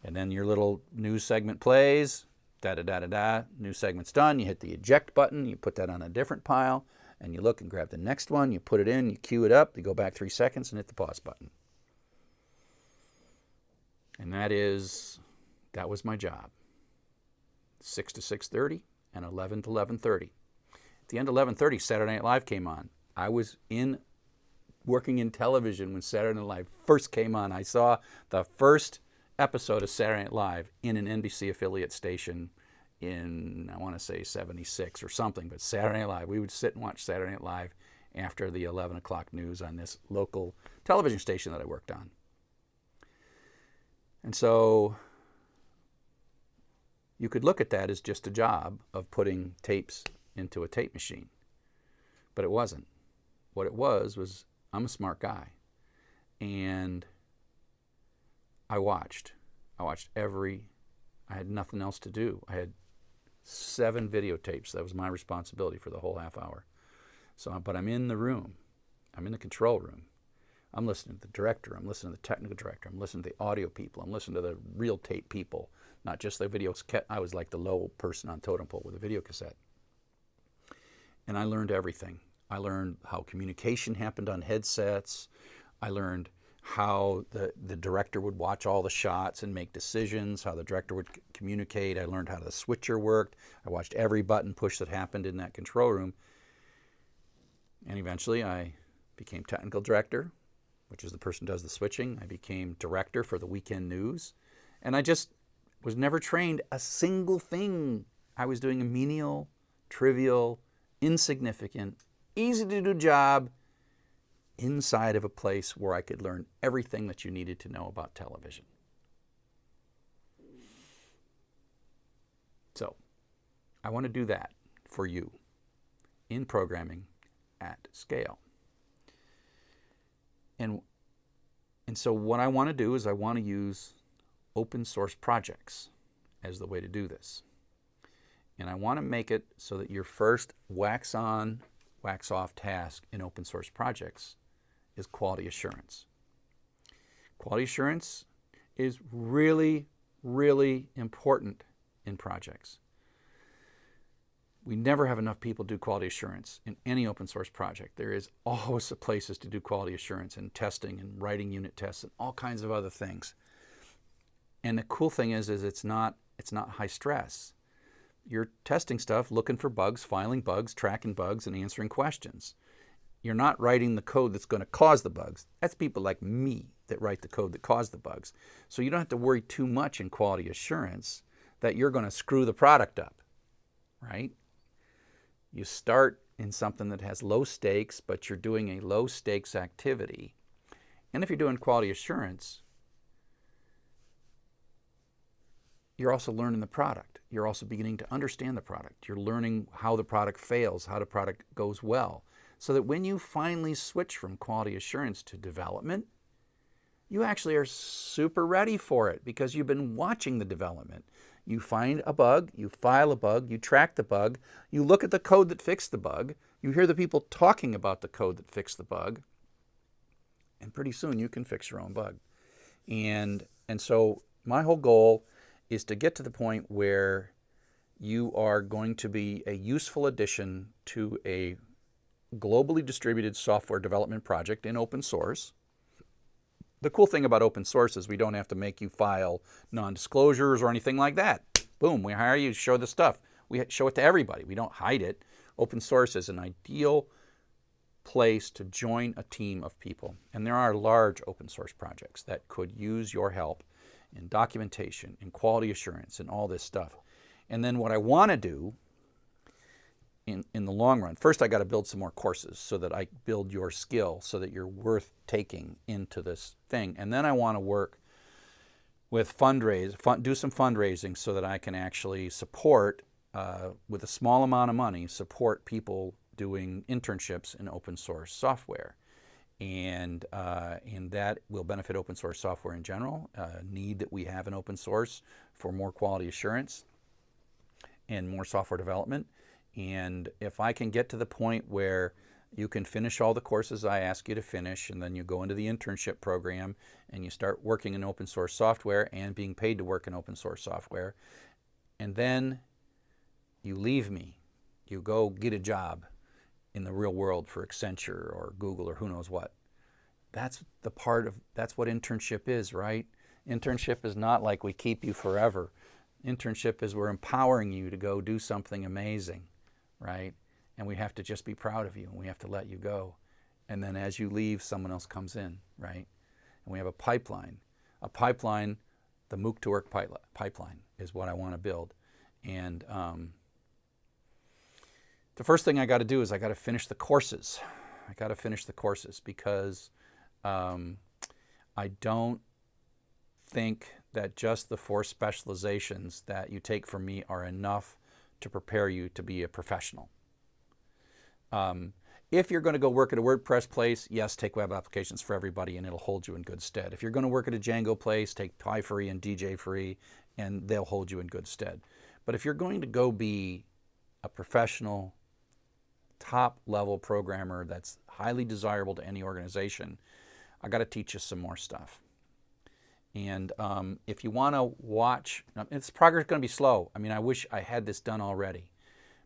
S1: And then your little news segment plays, da-da-da-da-da, news segment's done, you hit the eject button, you put that on a different pile, and you look and grab the next one, you put it in, you cue it up, you go back 3 seconds and hit the pause button. And that was my job. 6 to 6:30 and 11 to 11:30. At the end of 11:30, Saturday Night Live came on. I was working in television when Saturday Night Live first came on. I saw the first episode of Saturday Night Live in an NBC affiliate station in, I want to say, 76 or something, but Saturday Night Live. We would sit and watch Saturday Night Live after the 11 o'clock news on this local television station that I worked on. And so you could look at that as just a job of putting tapes into a tape machine. But it wasn't. What it was I'm a smart guy. And I watched I had nothing else to do. I had 7 videotapes. That was my responsibility for the whole half hour. But I'm in the room. I'm in the control room. I'm listening to the director, I'm listening to the technical director, I'm listening to the audio people, I'm listening to the reel tape people, not just the video cassette. I was like the low person on totem pole with a video cassette. And I learned everything. I learned how communication happened on headsets. I learned how the director would watch all the shots and make decisions, how the director would communicate. I learned how the switcher worked. I watched every button push that happened in that control room. And eventually I became technical director, which is the person who does the switching. I became director for the weekend news. And I just was never trained a single thing. I was doing a menial, trivial, insignificant, easy to do job inside of a place where I could learn everything that you needed to know about television. So I want to do that for you in programming at scale. And so what I want to do is I want to use open source projects as the way to do this. And I want to make it so that your first wax on, wax off task in open source projects is quality assurance. Quality assurance is really, really important in projects. We never have enough people do quality assurance in any open source project. There is always places to do quality assurance and testing and writing unit tests and all kinds of other things. And the cool thing is it's not high stress. You're testing stuff, looking for bugs, filing bugs, tracking bugs, and answering questions. You're not writing the code that's going to cause the bugs. That's people like me that write the code that cause the bugs. So you don't have to worry too much in quality assurance that you're going to screw the product up, right? You start in something that has low stakes, but you're doing a low stakes activity. And if you're doing quality assurance, you're also learning the product. You're also beginning to understand the product. You're learning how the product fails, how the product goes well, so that when you finally switch from quality assurance to development, you actually are super ready for it because you've been watching the development. You find a bug, you file a bug, you track the bug, you look at the code that fixed the bug, you hear the people talking about the code that fixed the bug, and pretty soon you can fix your own bug. And so my whole goal is to get to the point where you are going to be a useful addition to a globally distributed software development project in open source. The cool thing about open source is we don't have to make you file non-disclosures or anything like that. Boom, we hire you to show the stuff. We show it to everybody. We don't hide it. Open source is an ideal place to join a team of people. And there are large open source projects that could use your help in documentation, in quality assurance, and all this stuff. And then what I want to do in the long run, first I got to build some more courses so that I build your skill so that you're worth taking into this thing. And then I want to work with do some fundraising so that I can actually support, with a small amount of money, support people doing internships in open source software. And that will benefit open source software in general, need that we have in open source for more quality assurance and more software development. And if I can get to the point where you can finish all the courses I ask you to finish, and then you go into the internship program and you start working in open source software and being paid to work in open source software, and then you leave me, you go get a job in the real world for Accenture or Google or who knows what. That's what internship is, right? Internship is not like we keep you forever. Internship is we're empowering you to go do something amazing, right? And we have to just be proud of you, and we have to let you go. And then as you leave, someone else comes in, right? And we have a pipeline. A pipeline, the MOOC to Work pipeline is what I want to build. And the first thing I got to do is I got to finish the courses. I got to finish the courses because I don't think that just the 4 specializations that you take from me are enough to prepare you to be a professional. If you're going to go work at a WordPress place, yes, take web applications for everybody and it'll hold you in good stead. If you're going to work at a Django place, take Pi Free and DJ Free and they'll hold you in good stead. But if you're going to go be a professional, top-level programmer that's highly desirable to any organization, I got to teach you some more stuff. And if you want to watch, it's progress is going to be slow. I mean, I wish I had this done already.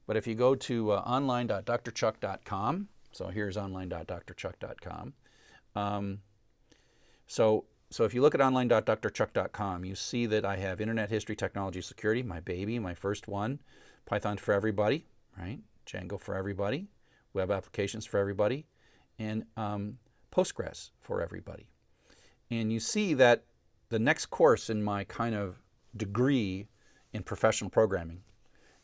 S1: But if you go to online.drchuck.com, so here's online.drchuck.com. So if you look at online.drchuck.com, you see that I have Internet History, Technology, Security, my baby, my first one, Python for everybody, right? Django for everybody, web applications for everybody, and Postgres for everybody. And you see that the next course in my kind of degree in professional programming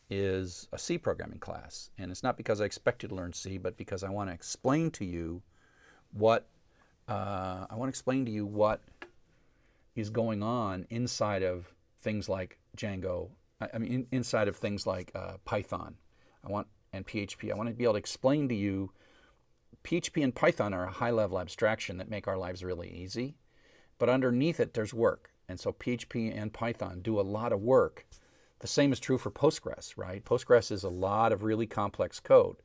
S1: is a C programming class. And it's not because I expect you to learn C, but because I want to explain to you what is going on inside of things like Django. Inside of things like Python. And PHP. I want to be able to explain to you PHP and Python are a high-level abstraction that make our lives really easy. But underneath it, there's work. And so PHP and Python do a lot of work. The same is true for Postgres, right? Postgres is a lot of really complex code.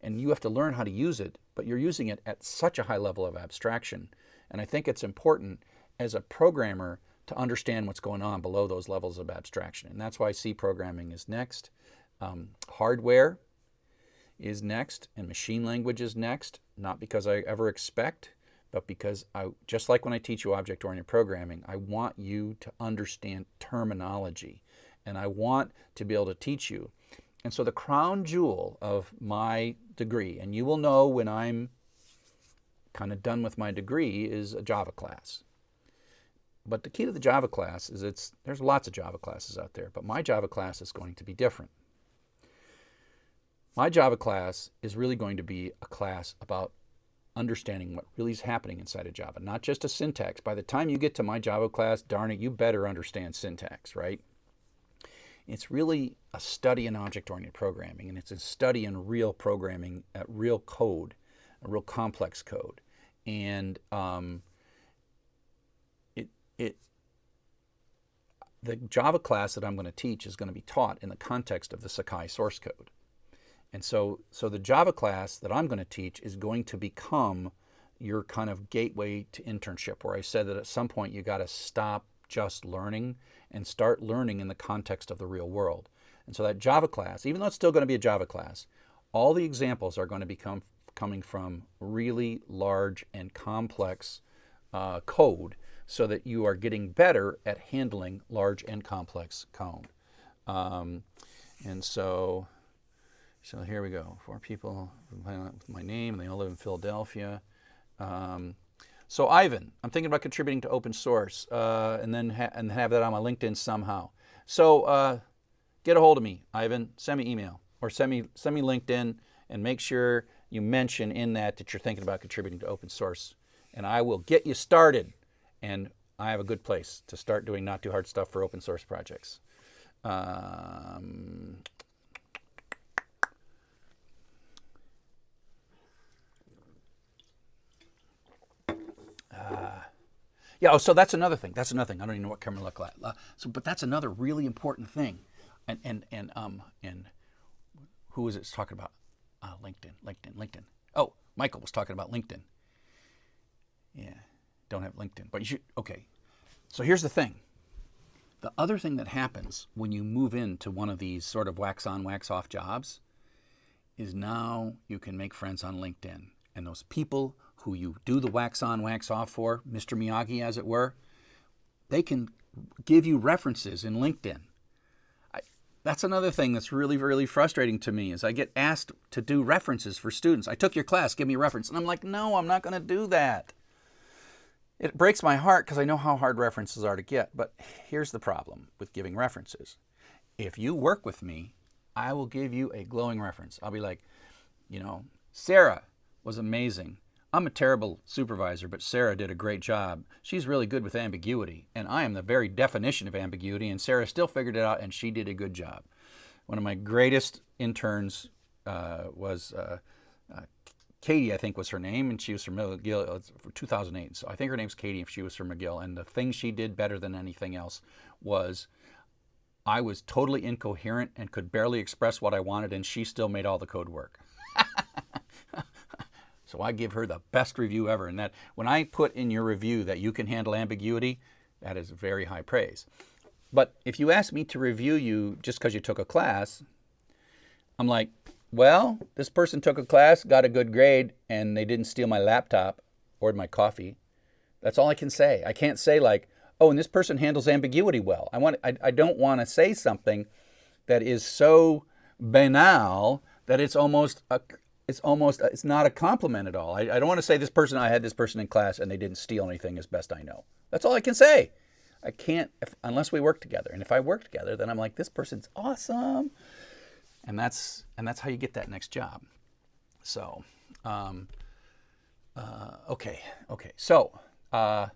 S1: And you have to learn how to use it, but you're using it at such a high level of abstraction. And I think it's important as a programmer to understand what's going on below those levels of abstraction. And that's why C programming is next. Hardware is next, and machine language is next, not because I ever expect, but because just like when I teach you object-oriented programming, I want you to understand terminology, and I want to be able to teach you. And so the crown jewel of my degree, and you will know when I'm kind of done with my degree, is a Java class. But the key to the Java class is there's lots of Java classes out there, but my Java class is going to be different. My Java class is really going to be a class about understanding what really is happening inside of Java, not just a syntax. By the time you get to my Java class, darn it, you better understand syntax, right? It's really a study in object-oriented programming, and it's a study in real programming, real code, a real complex code. And the Java class that I'm going to teach is going to be taught in the context of the Sakai source code. And so the Java class that I'm going to teach is going to become your kind of gateway to internship, where I said that at some point you got to stop just learning and start learning in the context of the real world. And so that Java class, even though it's still going to be a Java class, all the examples are going to become coming from really large and complex code, so that you are getting better at handling large and complex code. And so here we go. 4 people with my name, and they all live in Philadelphia. So Ivan, I'm thinking about contributing to open source and have that on my LinkedIn somehow. So get a hold of me, Ivan. Send me email or send me LinkedIn, and make sure you mention in that you're thinking about contributing to open source, and I will get you started. And I have a good place to start doing not too hard stuff for open source projects. Yeah, so that's another thing. I don't even know what camera look like. But that's another really important thing. And who was it talking about? LinkedIn. Oh, Michael was talking about LinkedIn. Yeah, don't have LinkedIn, but you should. Okay, so here's the thing. The other thing that happens when you move into one of these sort of wax on, wax off jobs is now you can make friends on LinkedIn. And those people who you do the wax on, wax off for, Mr. Miyagi as it were, they can give you references in LinkedIn. That's another thing that's really, really frustrating to me, is I get asked to do references for students. I took your class, give me a reference. And I'm like, no, I'm not going to do that. It breaks my heart because I know how hard references are to get. But here's the problem with giving references. If you work with me, I will give you a glowing reference. I'll be like, Sarah was amazing. I'm a terrible supervisor, but Sarah did a great job. She's really good with ambiguity, and I am the very definition of ambiguity, and Sarah still figured it out, and she did a good job. One of my greatest interns was Katie, I think was her name, and she was from McGill for 2008. So I think her name's Katie if she was from McGill, and the thing she did better than anything else was I was totally incoherent and could barely express what I wanted, and she still made all the code work. So I give her the best review ever. And that when I put in your review that you can handle ambiguity, that is very high praise. But if you ask me to review you just because you took a class, I'm like, well, this person took a class, got a good grade, and they didn't steal my laptop or my coffee. That's all I can say. I can't say like, oh, and this person handles ambiguity well. I don't want to say something that is so banal that it's not a compliment at all. I don't want to say I had this person in class and they didn't steal anything as best I know. That's all I can say. I can't, unless we work together. And if I work together, then I'm like, this person's awesome. And that's how you get that next job. So, okay. So I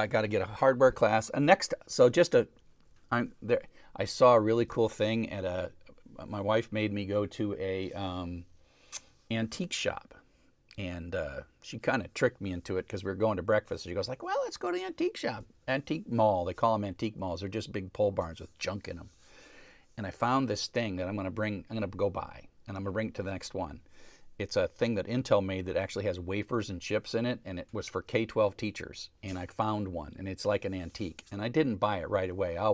S1: got to get a hardware class. And next, I saw a really cool thing my wife made me go to a antique shop. And she kind of tricked me into it because we were going to breakfast. She goes like, well, let's go to the antique shop. Antique mall. They call them antique malls. They're just big pole barns with junk in them. And I found this thing that I'm going to go buy. And I'm going to bring it to the next one. It's a thing that Intel made that actually has wafers and chips in it. And it was for K-12 teachers. And I found one. And it's like an antique. And I didn't buy it right away. I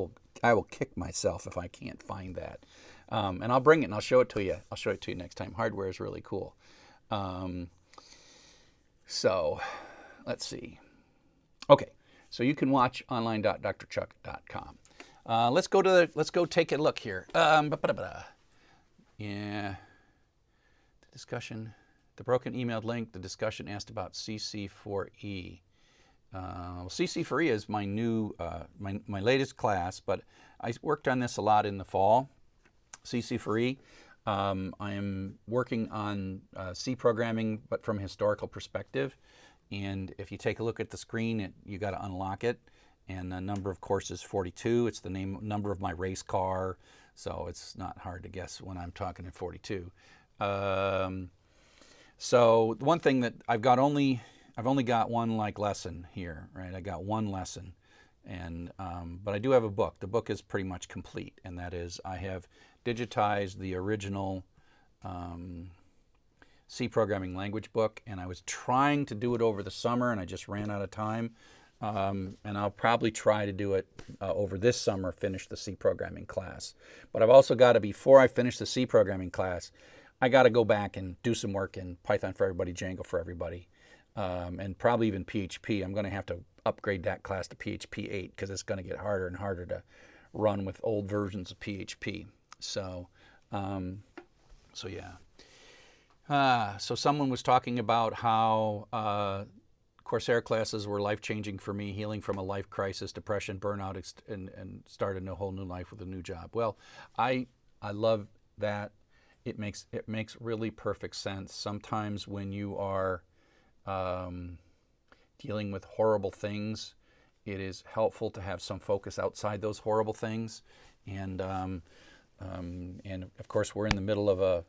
S1: will kick myself if I can't find that. And I'll bring it and I'll show it to you. I'll show it to you next time. Hardware is really cool. So let's see. Okay, so you can watch online.drchuck.com. Let's go take a look here. Yeah, the discussion, the broken emailed link. The discussion asked about CC4E. CC4E is my new, my latest class, but I worked on this a lot in the fall. CC4E. I am working on C programming, but from a historical perspective. And if you take a look at the screen, you got to unlock it. And the number of course is 42. It's the number of my race car, so it's not hard to guess when I'm talking at 42. So the one thing that I've only got one lesson here, right? I got one lesson, and but I do have a book. The book is pretty much complete, and that is I have digitized the original C programming language book, and I was trying to do it over the summer, and I just ran out of time. And I'll probably try to do it over this summer, finish the C programming class. But I've also got to, before I finish the C programming class, I got to go back and do some work in Python for everybody, Django for everybody, and probably even PHP. I'm going to have to upgrade that class to PHP 8 because it's going to get harder and harder to run with old versions of PHP. So yeah. So someone was talking about how Coursera classes were life-changing for me, healing from a life crisis, depression, burnout, and started a whole new life with a new job. Well, I love that. It makes really perfect sense. Sometimes when you are dealing with horrible things, it is helpful to have some focus outside those horrible things. And of course, we're in the middle of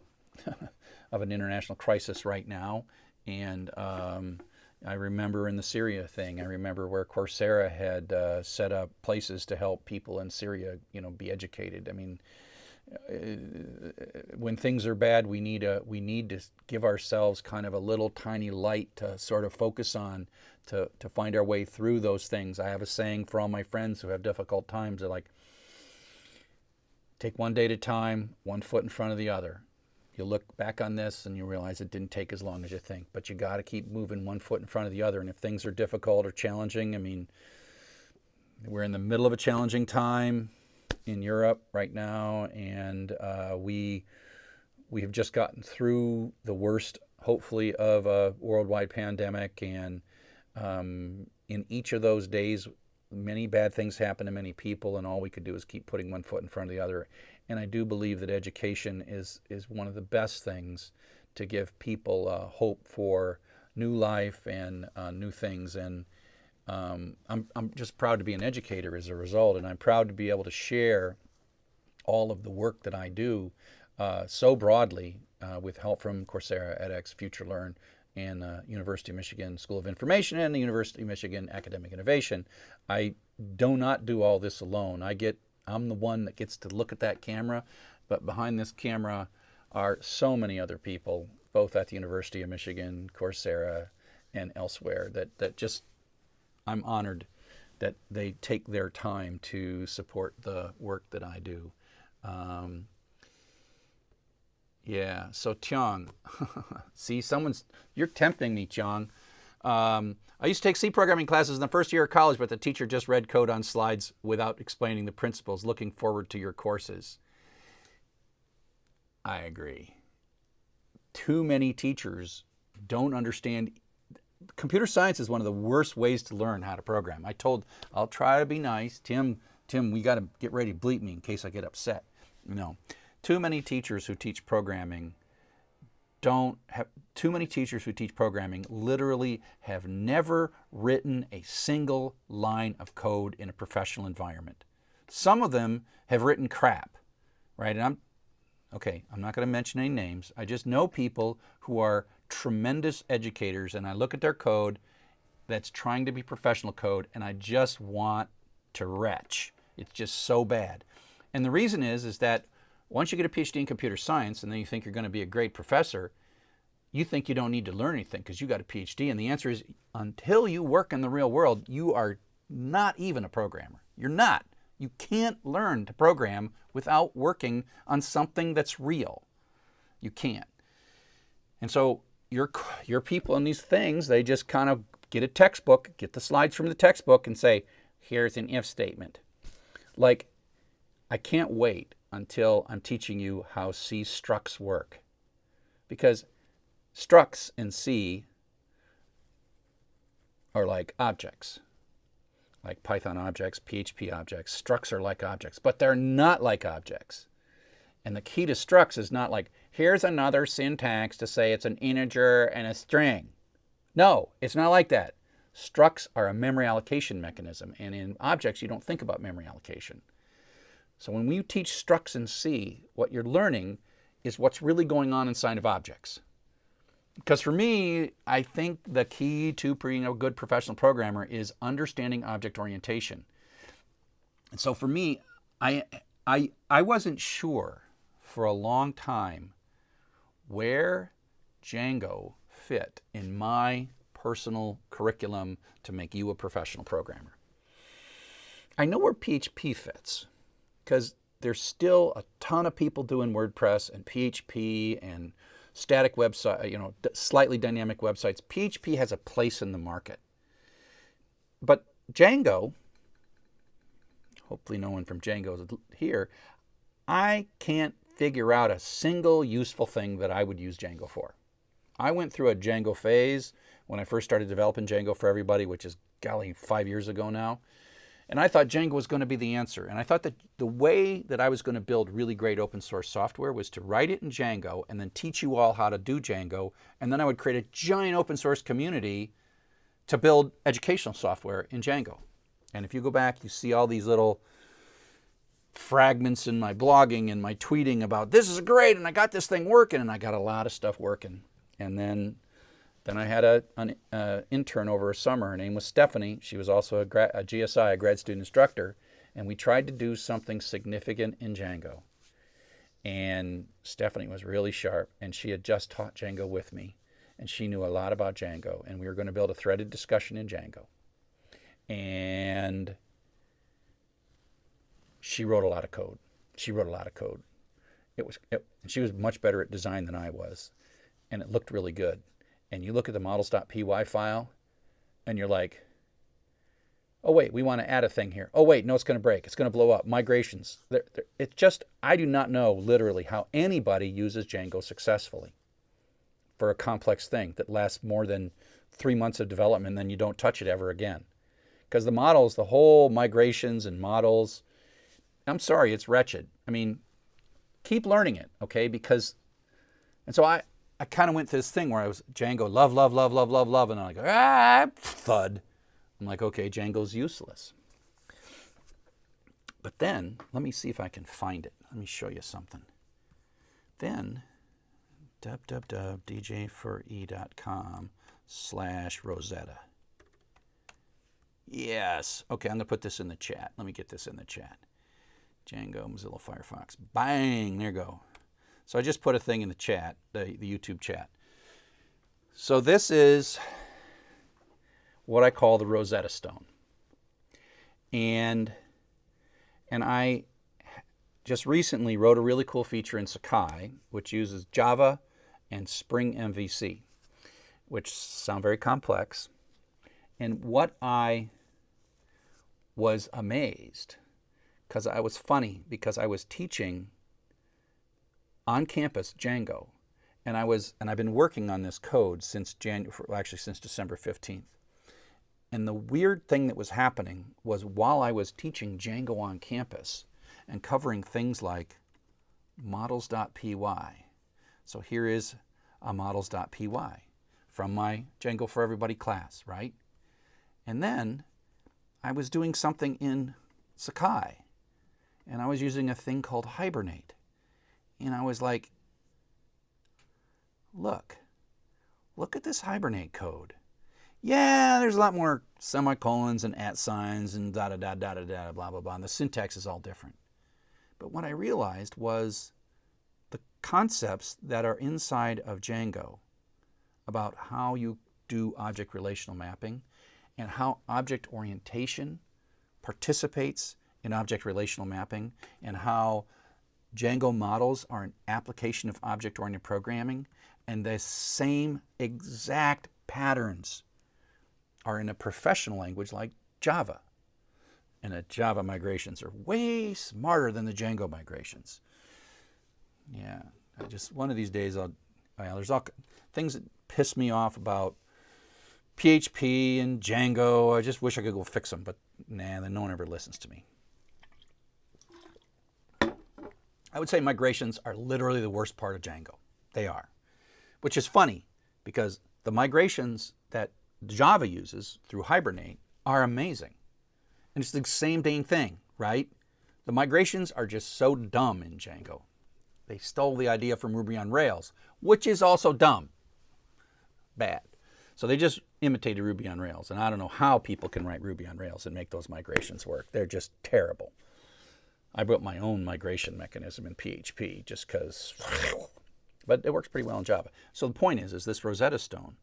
S1: of an international crisis right now. And I remember in the Syria thing, I remember where Coursera had set up places to help people in Syria, be educated. I mean, when things are bad, we need to give ourselves kind of a little tiny light to sort of focus on, to find our way through those things. I have a saying for all my friends who have difficult times. They're like, take one day at a time, one foot in front of the other. You look back on this and you realize it didn't take as long as you think, but you got to keep moving one foot in front of the other. And if things are difficult or challenging, I mean, we're in the middle of a challenging time in Europe right now, and we have just gotten through the worst, hopefully, of a worldwide pandemic. And in each of those days, many bad things happen to many people, and all we could do is keep putting one foot in front of the other. And I do believe that education is one of the best things to give people hope for new life and new things. And I'm just proud to be an educator as a result, and I'm proud to be able to share all of the work that I do so broadly with help from Coursera, edX, FutureLearn, and University of Michigan School of Information and the University of Michigan Academic Innovation. I do not do all this alone. I'm the one that gets to look at that camera, but behind this camera are so many other people both at the University of Michigan, Coursera, and elsewhere, that just, I'm honored that they take their time to support the work that I do. Yeah, so Tiong, see, you're tempting me, Tiong. I used to take C programming classes in the first year of college, but the teacher just read code on slides without explaining the principles. Looking forward to your courses. I agree. Too many teachers don't understand. Computer science is one of the worst ways to learn how to program. I'll try to be nice. Tim, we got to get ready to bleep me in case I get upset. No. Too many teachers who teach programming literally have never written a single line of code in a professional environment. Some of them have written crap, right? And I'm not going to mention any names. I just know people who are tremendous educators, and I look at their code that's trying to be professional code, and I just want to retch. It's just so bad. And the reason is that once you get a PhD in computer science and then you think you're going to be a great professor, you think you don't need to learn anything because you got a PhD. And the answer is, until you work in the real world, you are not even a programmer. You're not. You can't learn to program without working on something that's real. You can't. And so your people in these things, they just kind of get a textbook, get the slides from the textbook and say, here's an if statement. Like, I can't wait until I'm teaching you how C structs work. Because structs in C are like objects, like Python objects, PHP objects. Structs are like objects, but they're not like objects. And the key to structs is not like, here's another syntax to say it's an integer and a string. No, it's not like that. Structs are a memory allocation mechanism, and in objects, you don't think about memory allocation. So when you teach structs in C, what you're learning is what's really going on inside of objects. Because for me, I think the key to being a good professional programmer is understanding object orientation. And so for me, I wasn't sure for a long time where Django fit in my personal curriculum to make you a professional programmer. I know where PHP fits, because there's still a ton of people doing WordPress and PHP and static website, slightly dynamic websites. PHP has a place in the market. But Django, hopefully no one from Django is here, I can't figure out a single useful thing that I would use Django for. I went through a Django phase when I first started developing Django for everybody, which is, golly, 5 years ago now. And I thought Django was going to be the answer. And I thought that the way that I was going to build really great open source software was to write it in Django and then teach you all how to do Django. And then I would create a giant open source community to build educational software in Django. And if you go back, you see all these little fragments in my blogging and my tweeting about this is great and I got this thing working, and I got a lot of stuff working. And then I had an intern over a summer. Her name was Stephanie. She was also a GSI, a grad student instructor, and we tried to do something significant in Django. And Stephanie was really sharp, and she had just taught Django with me, and she knew a lot about Django, and we were going to build a threaded discussion in Django. And she wrote a lot of code. She was much better at design than I was, and it looked really good. And you look at the models.py file, and you're like, oh, wait, we want to add a thing here. Oh, wait, no, it's going to break. It's going to blow up. Migrations. It's just, I do not know literally how anybody uses Django successfully for a complex thing that lasts more than 3 months of development, and then you don't touch it ever again. Because the models, the whole migrations and models, I'm sorry, it's wretched. I mean, keep learning it, okay? And so I kind of went to this thing where I was Django, love, love, love, love, love, love, and I'm like, thud. I'm like, okay, Django's useless. But then, let me see if I can find it. Let me show you something. Then, www.dj4e.com/Rosetta. Yes. Okay, I'm going to put this in the chat. Let me get this in the chat. Django, Mozilla Firefox. Bang, there you go. So I just put a thing in the chat, the YouTube chat. So this is what I call the Rosetta Stone. And I just recently wrote a really cool feature in Sakai, which uses Java and Spring MVC, which sound very complex. And what I was amazed, because I was because I was teaching on campus Django, and I've been working on this code since since December 15th. And the weird thing that was happening was while I was teaching Django on campus and covering things like models.py. So here is a models.py from my Django for Everybody class, right? And then I was doing something in Sakai, and I was using a thing called Hibernate. And I was like, look at this Hibernate code. Yeah, there's a lot more semicolons and @ signs and da-da-da-da-da-da, blah, blah, blah, and the syntax is all different. But what I realized was the concepts that are inside of Django about how you do object relational mapping and how object orientation participates in object relational mapping and how Django models are an application of object-oriented programming, and the same exact patterns are in a professional language like Java. And the Java migrations are way smarter than the Django migrations. Yeah, one of these days, there's all things that piss me off about PHP and Django. I just wish I could go fix them, but nah, no one ever listens to me. I would say migrations are literally the worst part of Django. They are. Which is funny, because the migrations that Java uses through Hibernate are amazing. And it's the same dang thing, right? The migrations are just so dumb in Django. They stole the idea from Ruby on Rails, which is also dumb. Bad. So they just imitated Ruby on Rails. And I don't know how people can write Ruby on Rails and make those migrations work. They're just terrible. I wrote my own migration mechanism in PHP just because, but it works pretty well in Java. So the point is this Rosetta Stone,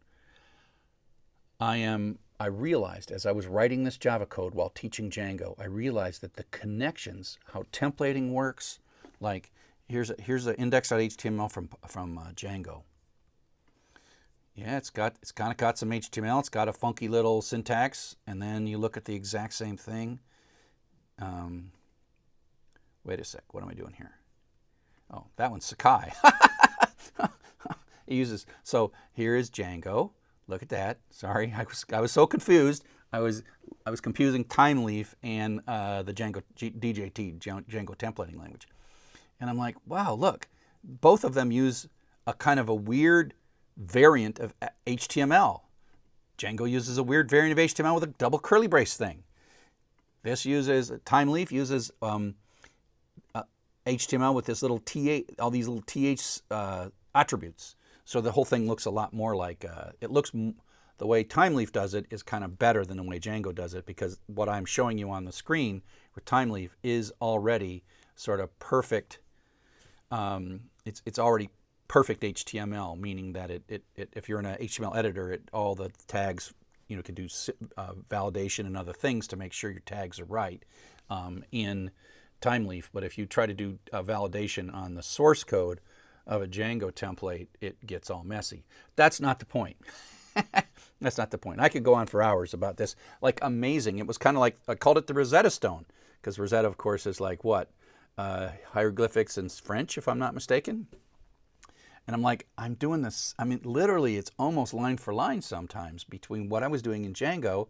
S1: I realized as I was writing this Java code while teaching Django, I realized that the connections, how templating works, like here's the index.html from Django. Yeah, it's kind of got some HTML. It's got a funky little syntax, and then you look at the exact same thing. Wait a sec, what am I doing here? Oh, that one's Sakai. It uses, so here is Django. Look at that. Sorry, I was so confused. I was confusing Timeleaf and the Django DJT, Django templating language. And I'm like, wow, look, both of them use a kind of a weird variant of HTML. Django uses a weird variant of HTML with a double curly brace thing. Timeleaf uses HTML with this little all these little th attributes. So the whole thing looks a lot more like, the way Timeleaf does it is kind of better than the way Django does it, because what I'm showing you on the screen with Timeleaf is already sort of perfect. It's already perfect HTML, meaning that if you're in an HTML editor, all the tags, can do validation and other things to make sure your tags are right in Timeleaf. But if you try to do validation on the source code of a Django template, it gets all messy. That's not the point. That's not the point. I could go on for hours about this. Like, amazing. It was kind of like, I called it the Rosetta Stone, because Rosetta, of course, is like what? Hieroglyphics in French, if I'm not mistaken. And I'm like, I'm doing this. I mean, literally, it's almost line for line sometimes between what I was doing in Django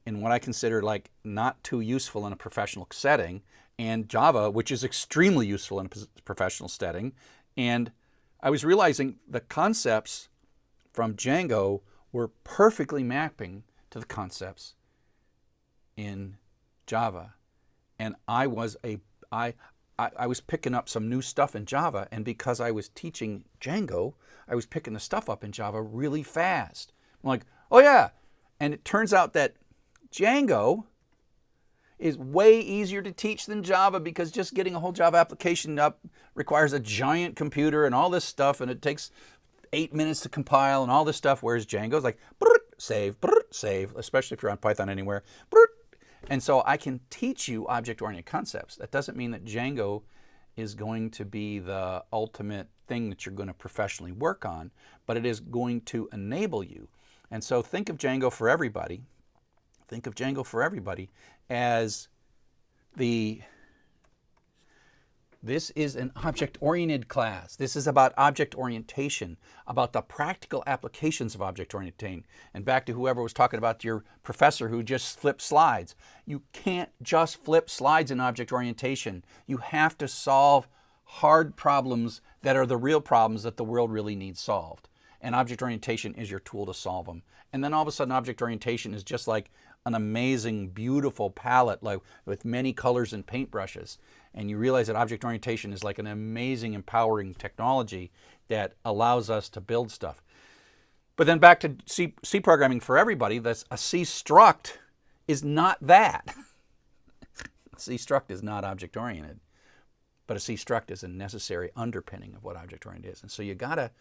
S1: and what I consider like not too useful in a professional setting, and Java, which is extremely useful in a professional setting. And I was realizing the concepts from Django were perfectly mapping to the concepts in Java. And I was picking up some new stuff in Java, and because I was teaching Django, I was picking the stuff up in Java really fast. I'm like, oh yeah. And it turns out that Django is way easier to teach than Java, because just getting a whole Java application up requires a giant computer and all this stuff, and it takes 8 minutes to compile and all this stuff, whereas Django is like, save, save, especially if you're on Python Anywhere. And so I can teach you object-oriented concepts. That doesn't mean that Django is going to be the ultimate thing that you're going to professionally work on, but it is going to enable you. And so think of Django for Everybody. Think of Django for Everybody as this is an object-oriented class. This is about object orientation, about the practical applications of object orientation. And back to whoever was talking about your professor who just flipped slides. You can't just flip slides in object orientation. You have to solve hard problems that are the real problems that the world really needs solved. And object orientation is your tool to solve them. And then all of a sudden object orientation is just like an amazing, beautiful palette like with many colors and paintbrushes. And you realize that object orientation is like an amazing, empowering technology that allows us to build stuff. But then back to C programming for everybody, that's a C struct is not that. C struct is not object oriented, but a C struct is a necessary underpinning of what object oriented is. And so you gotta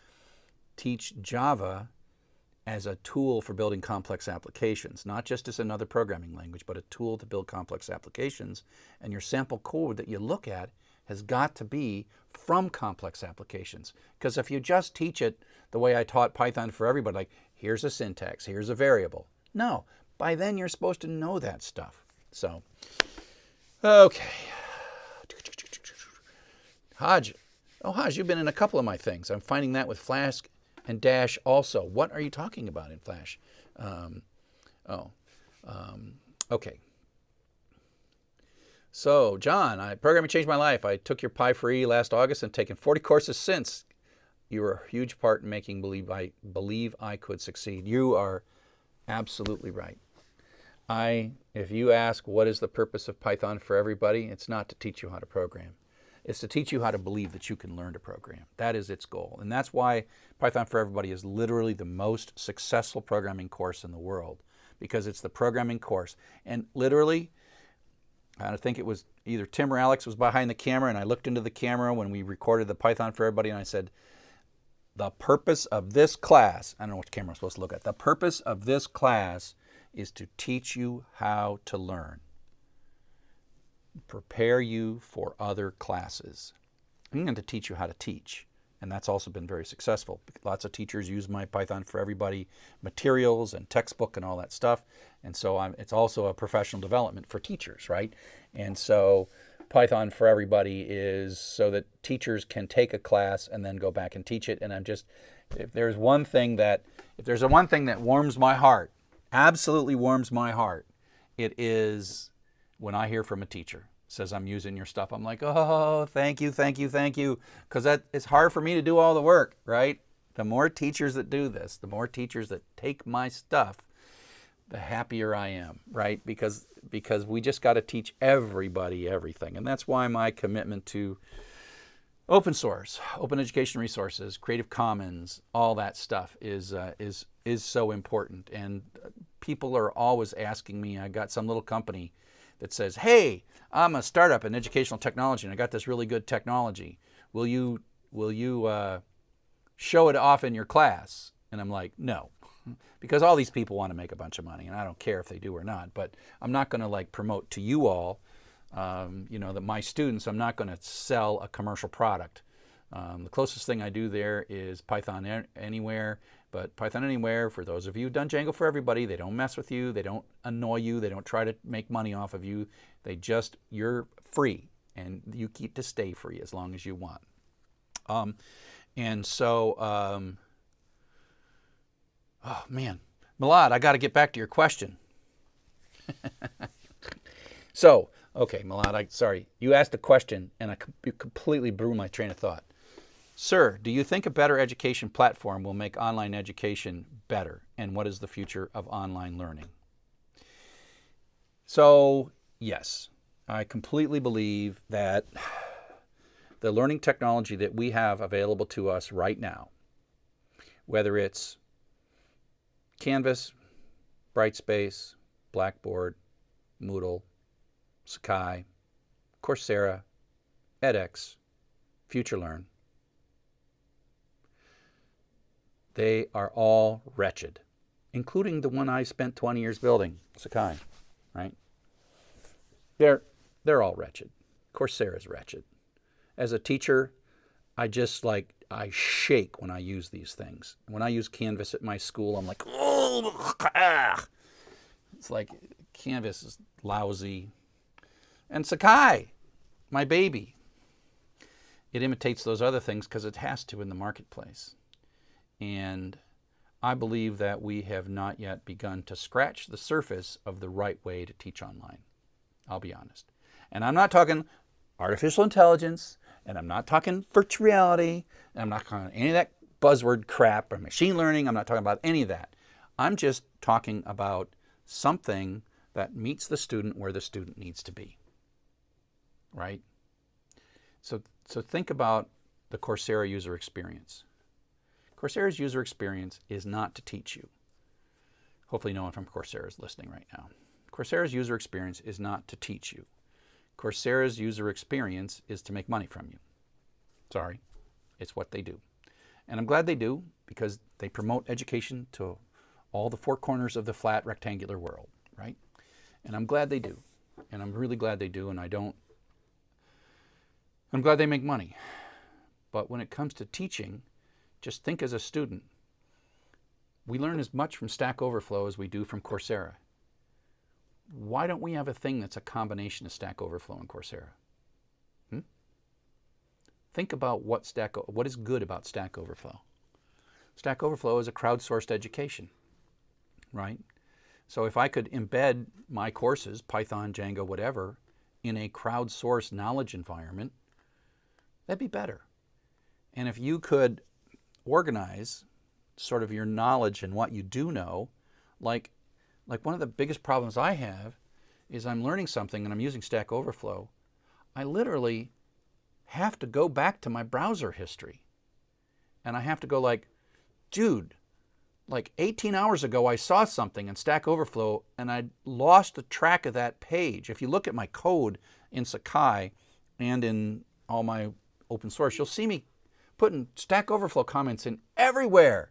S1: teach Java as a tool for building complex applications, not just as another programming language, but a tool to build complex applications. And your sample code that you look at has got to be from complex applications. Because if you just teach it the way I taught Python for everybody, like here's a syntax, here's a variable. No, by then you're supposed to know that stuff. So, okay. Hodge. Oh, Hodge, you've been in a couple of my things. I'm finding that with Flask and Dash also. What are you talking about in Flash? Okay. So, John, programming changed my life. I took your Pi for E last August and taken 40 courses since. You were a huge part in making believe I could succeed. You are absolutely right. If you ask what is the purpose of Python for everybody, it's not to teach you how to program. It's to teach you how to believe that you can learn to program. That is its goal. And that's why Python for Everybody is literally the most successful programming course in the world, because it's the programming course. And literally, I think it was either Tim or Alex was behind the camera, and I looked into the camera when we recorded the Python for Everybody, and I said, the purpose of this class, I don't know which camera I'm supposed to look at, the purpose of this class is to teach you how to learn. Prepare you for other classes. I'm going to teach you how to teach, and that's also been very successful. Lots of teachers use my Python for Everybody materials and textbook and all that stuff, and so it's also a professional development for teachers, right? And so Python for Everybody is so that teachers can take a class and then go back and teach it. And if there's one thing that warms my heart, absolutely warms my heart, it is when I hear from a teacher says, I'm using your stuff. I'm like, oh, thank you, thank you, thank you. Because it's hard for me to do all the work, right? The more teachers that do this, the more teachers that take my stuff, the happier I am, right? Because we just got to teach everybody everything. And that's why my commitment to open source, open education resources, Creative Commons, all that stuff is so important. And people are always asking me, I got some little company that says, hey, I'm a startup in educational technology and I got this really good technology. Will you show it off in your class? And I'm like, no, because all these people want to make a bunch of money and I don't care if they do or not, but I'm not going to like promote to you all, that my students, I'm not going to sell a commercial product. The closest thing I do there is Python Anywhere. But Python Anywhere, for those of you who've done Django for Everybody, they don't mess with you, they don't annoy you, they don't try to make money off of you. You're free, and you get to stay free as long as you want. Oh man, Milad, I got to get back to your question. So, okay, Milad, sorry, you asked a question, and you completely blew my train of thought. Sir, do you think a better education platform will make online education better? And what is the future of online learning? So, yes, I completely believe that the learning technology that we have available to us right now, whether it's Canvas, Brightspace, Blackboard, Moodle, Sakai, Coursera, edX, FutureLearn, They are all wretched, including the one I spent 20 years building, Sakai, right? They're all wretched. Coursera is wretched. As a teacher, I shake when I use these things. When I use Canvas at my school, I'm like, oh, ah. It's like Canvas is lousy. And Sakai, my baby, it imitates those other things because it has to in the marketplace. And I believe that we have not yet begun to scratch the surface of the right way to teach online. I'll be honest. And I'm not talking artificial intelligence, and I'm not talking virtual reality, and I'm not talking any of that buzzword crap or machine learning. I'm not talking about any of that. I'm just talking about something that meets the student where the student needs to be, right? So think about the Coursera user experience. Coursera's user experience is not to teach you. Hopefully no one from Coursera is listening right now. Coursera's user experience is not to teach you. Coursera's user experience is to make money from you. Sorry, it's what they do. And I'm glad they do because they promote education to all the four corners of the flat rectangular world, right? And I'm glad they do. And I'm really glad they do, and I'm glad they make money. But when it comes to teaching, just think as a student. We learn as much from Stack Overflow as we do from Coursera. Why don't we have a thing that's a combination of Stack Overflow and Coursera? Think about what is good about Stack Overflow. Stack Overflow is a crowdsourced education, right? So if I could embed my courses, Python, Django, whatever, in a crowdsourced knowledge environment, that'd be better. And if you could organize sort of your knowledge and what you do know, like one of the biggest problems I have is I'm learning something and I'm using Stack Overflow. I literally have to go back to my browser history. And I have to go like, dude, like 18 hours ago I saw something in Stack Overflow and I lost the track of that page. If you look at my code in Sakai and in all my open source, you'll see me putting Stack Overflow comments in everywhere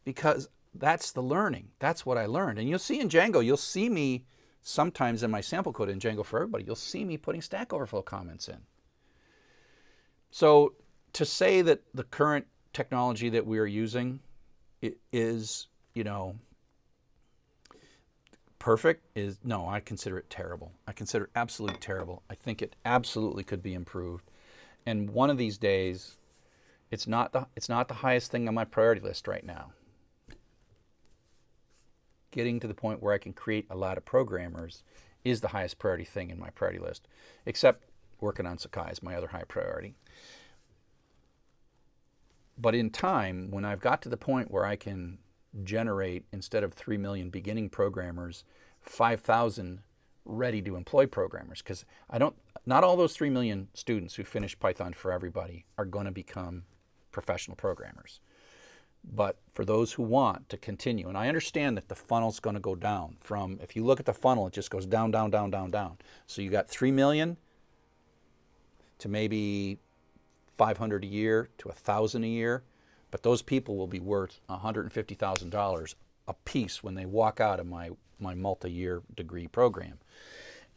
S1: because that's the learning. That's what I learned. And you'll see in Django, you'll see me sometimes in my sample code in Django for Everybody, you'll see me putting Stack Overflow comments in. So to say that the current technology that we are using is, perfect is, no, I consider it terrible. I consider it absolutely terrible. I think it absolutely could be improved. And one of these days, it's not the highest thing on my priority list right now. Getting to the point where I can create a lot of programmers is the highest priority thing in my priority list, except working on Sakai is my other high priority. But in time, when I've got to the point where I can generate, instead of 3 million beginning programmers, 5,000 ready to employ programmers, because not all those 3 million students who finish Python for Everybody are going to become professional programmers. But for those who want to continue, and I understand that the funnel's going to go down from, if you look at the funnel, it just goes down, down, down, down, down. So you got 3 million to maybe 500 a year to 1,000 a year, but those people will be worth $150,000 a piece when they walk out of my multi-year degree program,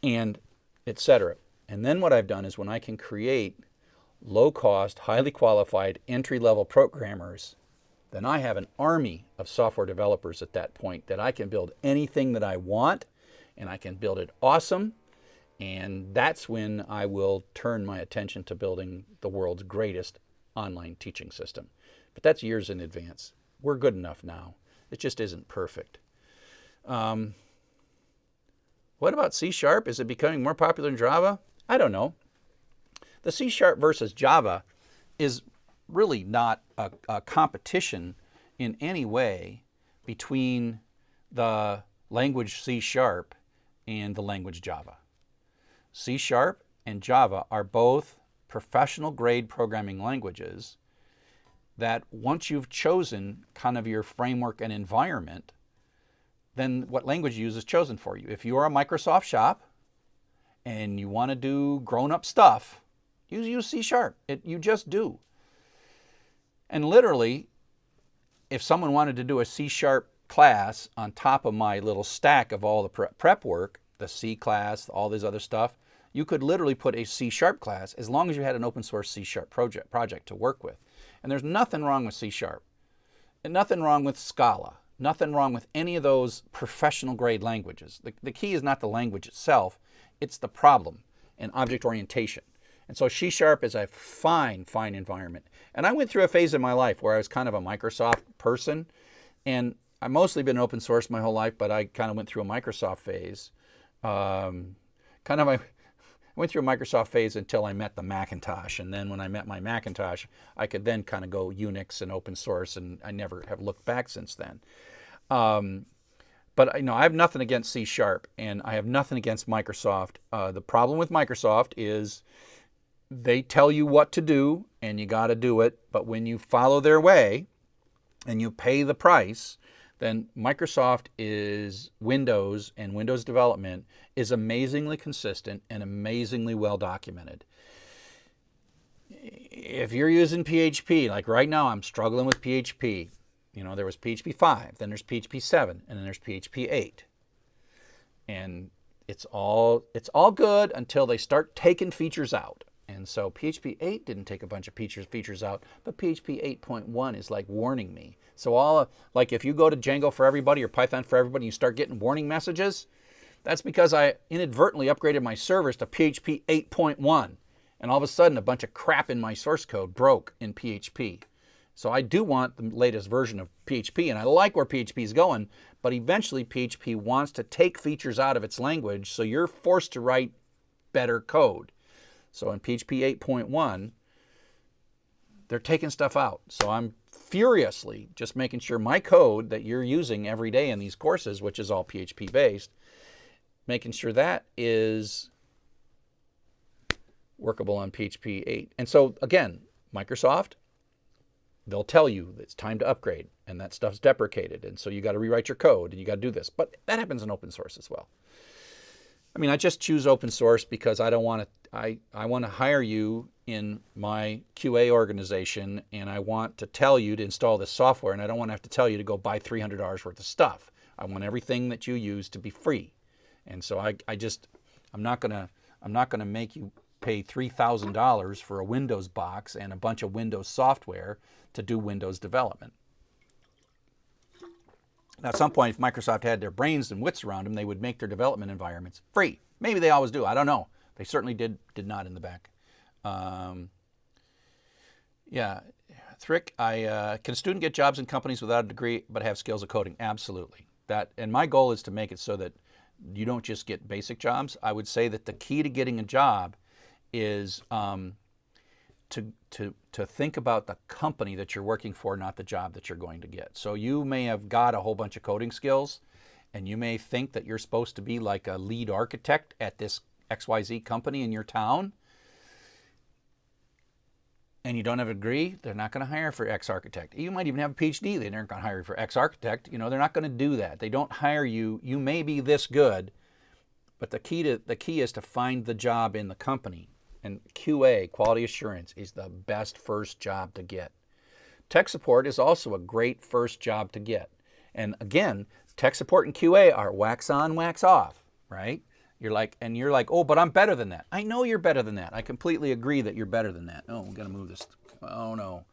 S1: and etc. And then what I've done is when I can create low-cost, highly qualified, entry-level programmers, then I have an army of software developers at that point that I can build anything that I want, and I can build it awesome, and that's when I will turn my attention to building the world's greatest online teaching system. But that's years in advance. We're good enough now. It just isn't perfect. What about C#? Is it becoming more popular than Java? I don't know. The C# versus Java is really not a competition in any way between the language C# and the language Java. C# and Java are both professional grade programming languages that once you've chosen kind of your framework and environment, then what language you use is chosen for you. If you're a Microsoft shop and you want to do grown-up stuff, you use C#. You just do. And literally, if someone wanted to do a C# class on top of my little stack of all the prep work, the C class, all this other stuff, you could literally put a C# class as long as you had an open source C# project to work with. And there's nothing wrong with C#, and nothing wrong with Scala, nothing wrong with any of those professional grade languages. The key is not the language itself, it's the problem and object orientation. And so C# is a fine, fine environment. And I went through a phase in my life where I was kind of a Microsoft person, and I've mostly been open source my whole life, but I kind of went through a Microsoft phase. I went through a Microsoft phase until I met the Macintosh, and then when I met my Macintosh, I could then kind of go Unix and open source, and I never have looked back since then. But I have nothing against C#, and I have nothing against Microsoft. The problem with Microsoft is they tell you what to do, and you got to do it. But when you follow their way and you pay the price, then Microsoft is Windows, and Windows development is amazingly consistent and amazingly well documented. If you're using PHP, like right now I'm struggling with PHP. There was PHP 5, then there's PHP 7, and then there's PHP 8. And it's all good until they start taking features out. And so PHP 8 didn't take a bunch of features out, but PHP 8.1 is like warning me. So like if you go to Django for everybody or Python for everybody, and you start getting warning messages, that's because I inadvertently upgraded my servers to PHP 8.1. And all of a sudden, a bunch of crap in my source code broke in PHP. So I do want the latest version of PHP, and I like where PHP is going, but eventually PHP wants to take features out of its language, so you're forced to write better code. So in PHP 8.1, they're taking stuff out. So I'm furiously just making sure my code that you're using every day in these courses, which is all PHP based, making sure that is workable on PHP 8. And so again, Microsoft, they'll tell you it's time to upgrade, and that stuff's deprecated, and so you got to rewrite your code, and you got to do this. But that happens in open source as well. I mean, I just choose open source because I don't want to. I want to hire you in my QA organization, and I want to tell you to install this software, and I don't want to have to tell you to go buy $300 worth of stuff. I want everything that you use to be free, and so I'm not gonna make you pay $3,000 for a Windows box and a bunch of Windows software to do Windows development. Now, at some point, if Microsoft had their brains and wits around them, they would make their development environments free. Maybe they always do. I don't know. They certainly did not in the back. Yeah, Thrick, can a student get jobs in companies without a degree but have skills of coding? Absolutely. And my goal is to make it so that you don't just get basic jobs. I would say that the key to getting a job is to think about the company that you're working for, not the job that you're going to get. So you may have got a whole bunch of coding skills, and you may think that you're supposed to be like a lead architect at this XYZ company in your town, and you don't have a degree. They're not going to hire for X-architect. You might even have a PhD. They aren't going to hire you for X-architect. They're not going to do that. They don't hire you. You may be this good, but the key is to find the job in the company. And QA, quality assurance, is the best first job to get. Tech support is also a great first job to get. And again, tech support and QA are wax on, wax off, right? You're like, oh, but I'm better than that. I know you're better than that. I completely agree that you're better than that. Oh, we're going to move this. Oh, no.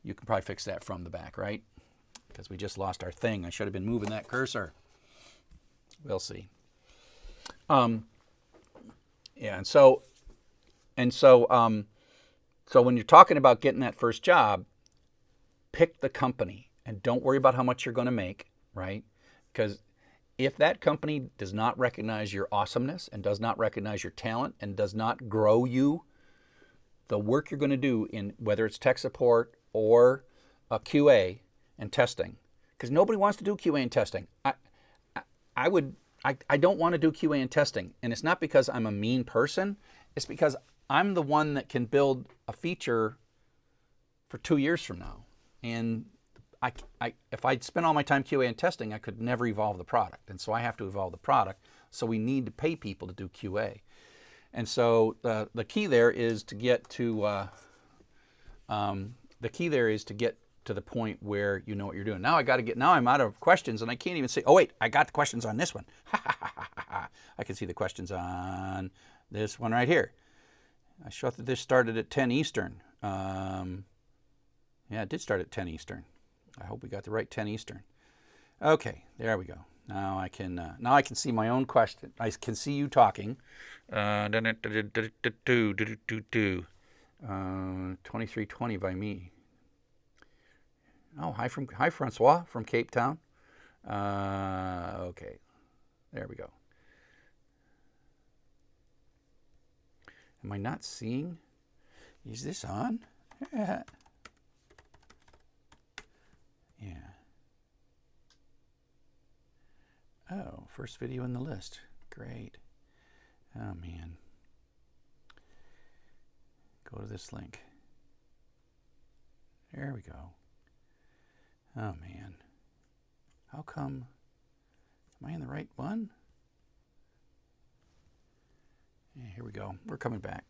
S1: You can probably fix that from the back, right? Because we just lost our thing. I should have been moving that cursor. We'll see. Yeah, so when you're talking about getting that first job, pick the company and don't worry about how much you're going to make, right? Because if that company does not recognize your awesomeness and does not recognize your talent and does not grow you, the work you're going to do in whether it's tech support or QA and testing, because nobody wants to do QA and testing. I don't want to do QA and testing, and it's not because I'm a mean person. It's because I'm the one that can build a feature for 2 years from now. And if I'd spent all my time QA and testing, I could never evolve the product. And so I have to evolve the product. So we need to pay people to do QA. And so the key there is to get to the point where you know what you're doing. Now I'm out of questions and I can't even say, oh wait, I got the questions on this one. I can see the questions on this one right here. I thought that this started at 10 Eastern. Yeah, it did start at 10 Eastern. I hope we got the right 10 Eastern. Okay, there we go. Now I can see my own question. I can see you talking. 2320 by me. Oh, hi Francois from Cape Town. Okay, there we go. Am I not seeing? Is this on? Yeah. Oh, first video in the list. Great. Oh, man. Go to this link. There we go. Oh, man. How come? Am I in the right one? Yeah, here we go. We're coming back.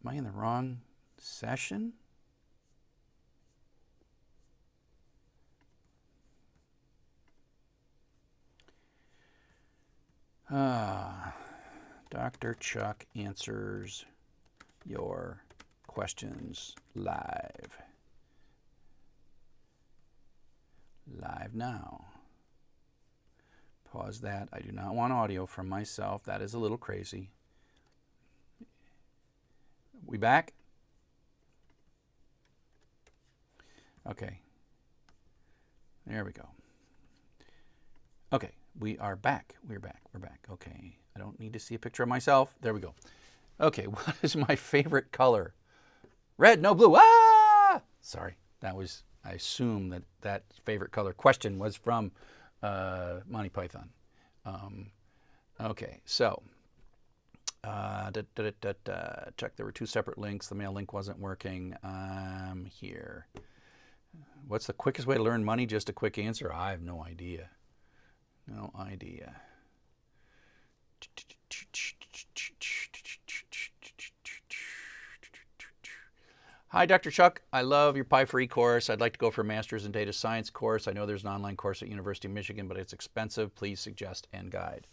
S1: Am I in the wrong session? Dr. Chuck answers your questions live. Live now. Pause that. I do not want audio from myself. That is a little crazy. We back? Okay. There we go. Okay. We are back. We're back. We're back. Okay. I don't need to see a picture of myself. There we go. Okay. What is my favorite color? Red, no blue. Ah! Sorry. That was, I assume that favorite color question was from Monty Python. Okay. So, check. There were two separate links. The mail link wasn't working. Here. What's the quickest way to learn money? Just a quick answer. I have no idea. No idea. Hi, Dr. Chuck. I love your Pi for E course. I'd like to go for a master's in data science course. I know there's an online course at University of Michigan, but it's expensive. Please suggest and guide.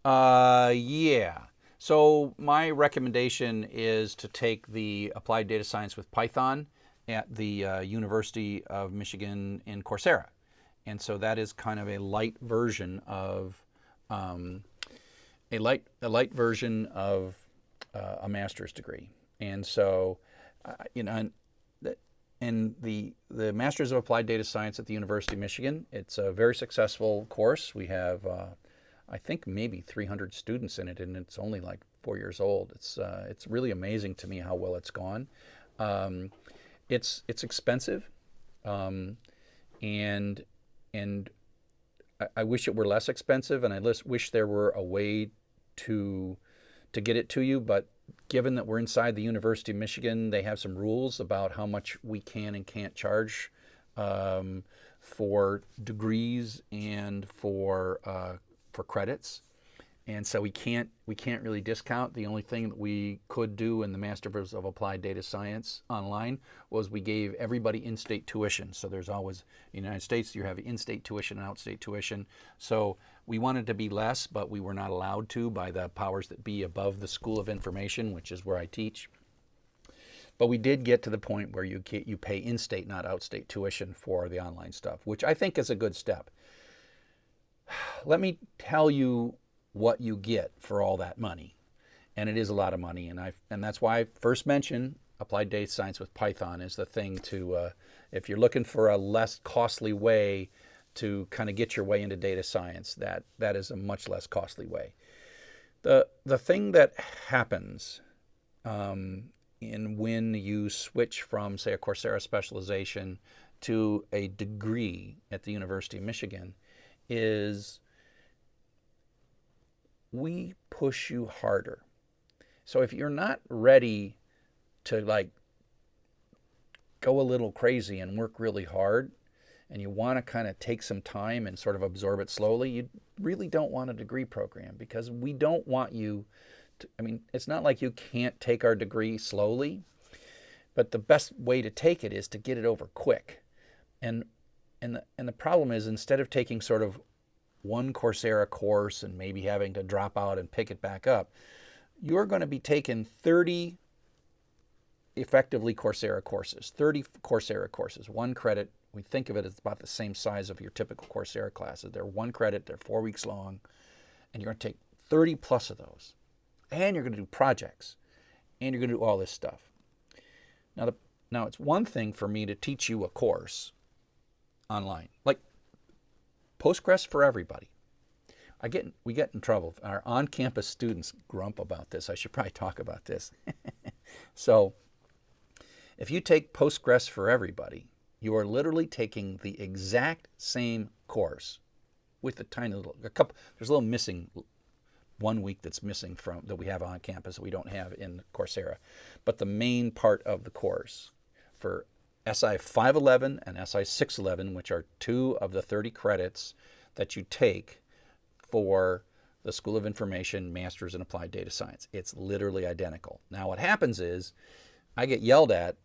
S1: Yeah. So my recommendation is to take the Applied Data Science with Python at the University of Michigan in Coursera. And so that is kind of a light version of a light version of a master's degree. And so, and the Masters of Applied Data Science at the University of Michigan, it's a very successful course. We have, I think, maybe 300 students in it, and it's only like 4 years old. It's really amazing to me how well it's gone. It's expensive, and I wish it were less expensive, and I wish there were a way to get it to you. But given that we're inside the University of Michigan, they have some rules about how much we can and can't charge for degrees and for credits. And so we can't really discount. The only thing that we could do in the Masters of Applied Data Science online was we gave everybody in-state tuition. So there's always, in the United States, you have in-state tuition and out-state tuition. So we wanted to be less, but we were not allowed to by the powers that be above the School of Information, which is where I teach. But we did get to the point where you pay in-state, not out-state tuition for the online stuff, which I think is a good step. Let me tell you what you get for all that money, and it is a lot of money, and that's why I first mentioned Applied Data Science with Python is the thing to if you're looking for a less costly way to kind of get your way into data science, that is a much less costly way. The thing that happens when you switch from, say, a Coursera specialization to a degree at the University of Michigan is we push you harder. So if you're not ready to go a little crazy and work really hard, and you want to kind of take some time and sort of absorb it slowly, you really don't want a degree program, because we don't want you to, it's not like you can't take our degree slowly, But the best way to take it is to get it over quick. And the problem is, instead of taking sort of one Coursera course and maybe having to drop out and pick it back up, you're going to be taking 30 effectively Coursera courses, 30 Coursera courses, 1 credit. We think of it as about the same size of your typical Coursera classes. They're 1 credit, they're 4 weeks long, and you're going to take 30 plus of those. And you're going to do projects, and you're going to do all this stuff. Now it's one thing for me to teach you a course online, like Postgres for everybody. We get in trouble. Our on-campus students grump about this. I should probably talk about this. So if you take Postgres for everybody, you are literally taking the exact same course with a tiny little, there's a little missing, 1 week that's missing from that we have on campus that we don't have in Coursera. But the main part of the course for SI 511 and SI 611, which are 2 of the 30 credits that you take for the School of Information Masters in Applied Data Science. It's literally identical. Now what happens is I get yelled at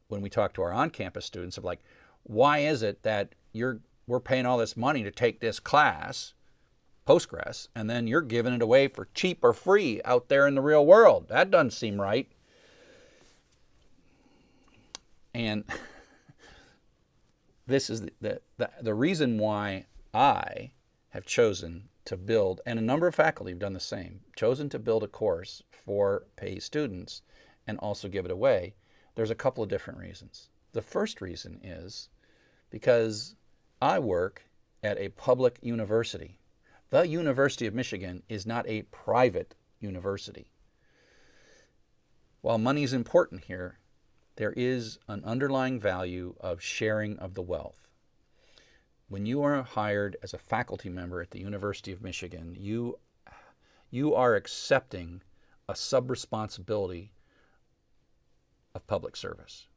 S1: when we talk to our on-campus students of like, why is it that we're paying all this money to take this class, Postgres, and then you're giving it away for cheap or free out there in the real world? That doesn't seem right. And this is the reason why I have chosen to build, and a number of faculty have done the same, chosen to build a course for paid students and also give it away. There's a couple of different reasons. The first reason is because I work at a public university. The University of Michigan is not a private university. While money is important here, there is an underlying value of sharing of the wealth. When you are hired as a faculty member at the University of Michigan, you are accepting a sub-responsibility of public service.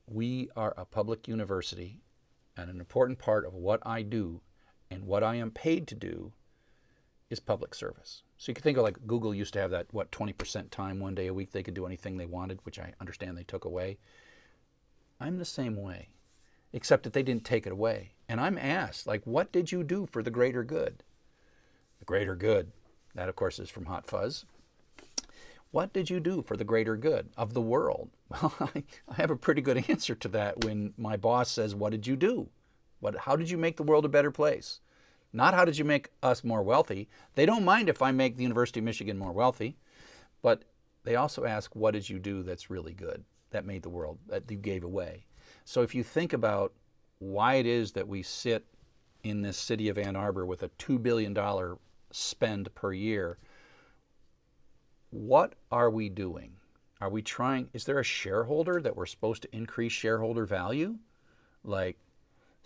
S1: We are a public university, and an important part of what I do and what I am paid to do is public service. So you can think of like Google used to have that, 20% time, 1 day a week they could do anything they wanted, which I understand they took away. I'm the same way, except that they didn't take it away. And I'm asked, like, what did you do for the greater good? The greater good, that of course is from Hot Fuzz. What did you do for the greater good of the world? Well, I have a pretty good answer to that when my boss says, what did you do? How did you make the world a better place? Not how did you make us more wealthy. They don't mind if I make the University of Michigan more wealthy, but they also ask, what did you do that's really good, that made the world, that you gave away? So if you think about why it is that we sit in this city of Ann Arbor with a $2 billion spend per year, what are we doing? Are we trying, is there a shareholder that we're supposed to increase shareholder value? Like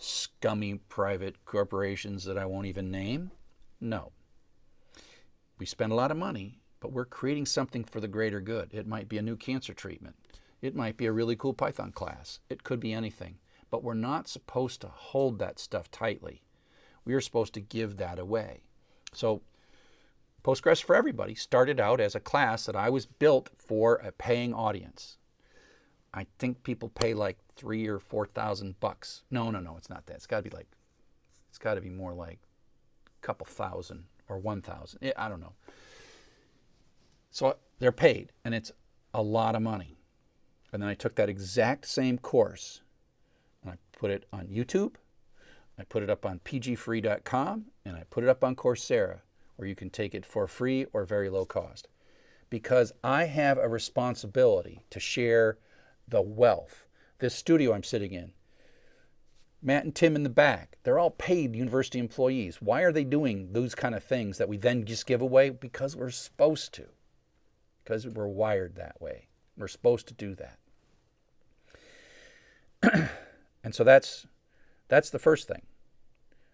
S1: scummy private corporations that I won't even name? No. We spend a lot of money, but we're creating something for the greater good. It might be a new cancer treatment. It might be a really cool Python class. It could be anything. But we're not supposed to hold that stuff tightly. We are supposed to give that away. So Postgres for Everybody started out as a class that I was built for a paying audience. I think people pay like $3,000 or $4,000. No, it's not that. It's got to be more like a couple thousand or 1,000. I don't know. So they're paid, and it's a lot of money. And then I took that exact same course, and I put it on YouTube, I put it up on pgfree.com, and I put it up on Coursera, where you can take it for free or very low cost. Because I have a responsibility to share the wealth. This studio I'm sitting in, Matt and Tim in the back, they're all paid university employees. Why are they doing those kind of things that we then just give away? Because we're supposed to. Because we're wired that way. We're supposed to do that. And so that's the first thing.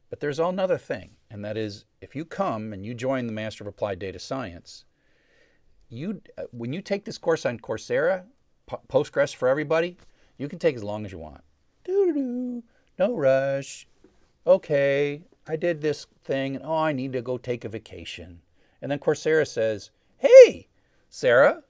S1: But there's another thing, and that is if you come and you join the Master of Applied Data Science, when you take this course on Coursera, Postgres for Everybody, you can take as long as you want. No rush. Okay, I did this thing, and I need to go take a vacation. And then Coursera says, hey, Sarah,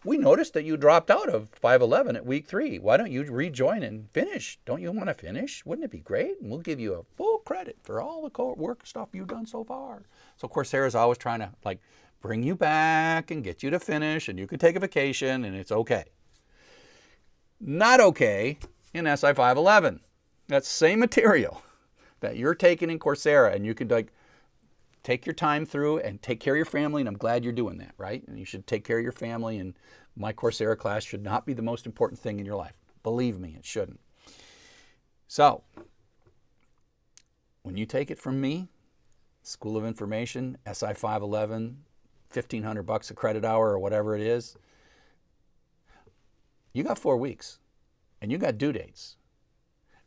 S1: we noticed that you dropped out of 511 at week 3. Why don't you rejoin and finish? Don't you want to finish? Wouldn't it be great? And we'll give you a full credit for all the work stuff you've done so far. So Coursera is always trying to like bring you back and get you to finish, and you can take a vacation and it's okay. Not okay in SI 511. That same material that you're taking in Coursera, and you could like take your time through and take care of your family, and I'm glad you're doing that, right? And you should take care of your family, and my Coursera class should not be the most important thing in your life. Believe me, it shouldn't. So, when you take it from me, School of Information, SI 511, $1,500 a credit hour or whatever it is, you got 4 weeks, and you got due dates.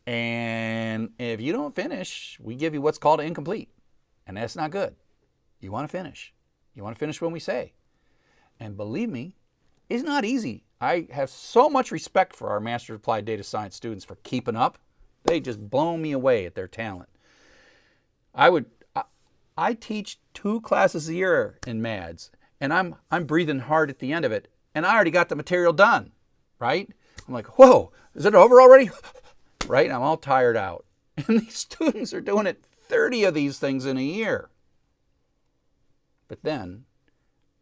S1: And if you don't finish, we give you what's called incomplete. And that's not good. You want to finish. You want to finish when we say. And believe me, it's not easy. I have so much respect for our Master's of Applied Data Science students for keeping up. They just blow me away at their talent. I teach 2 classes a year in MADS, and I'm breathing hard at the end of it, and I already got the material done, right? I'm like, whoa, is it over already? Right? I'm all tired out. And these students are doing it 30 of these things in a year. But then,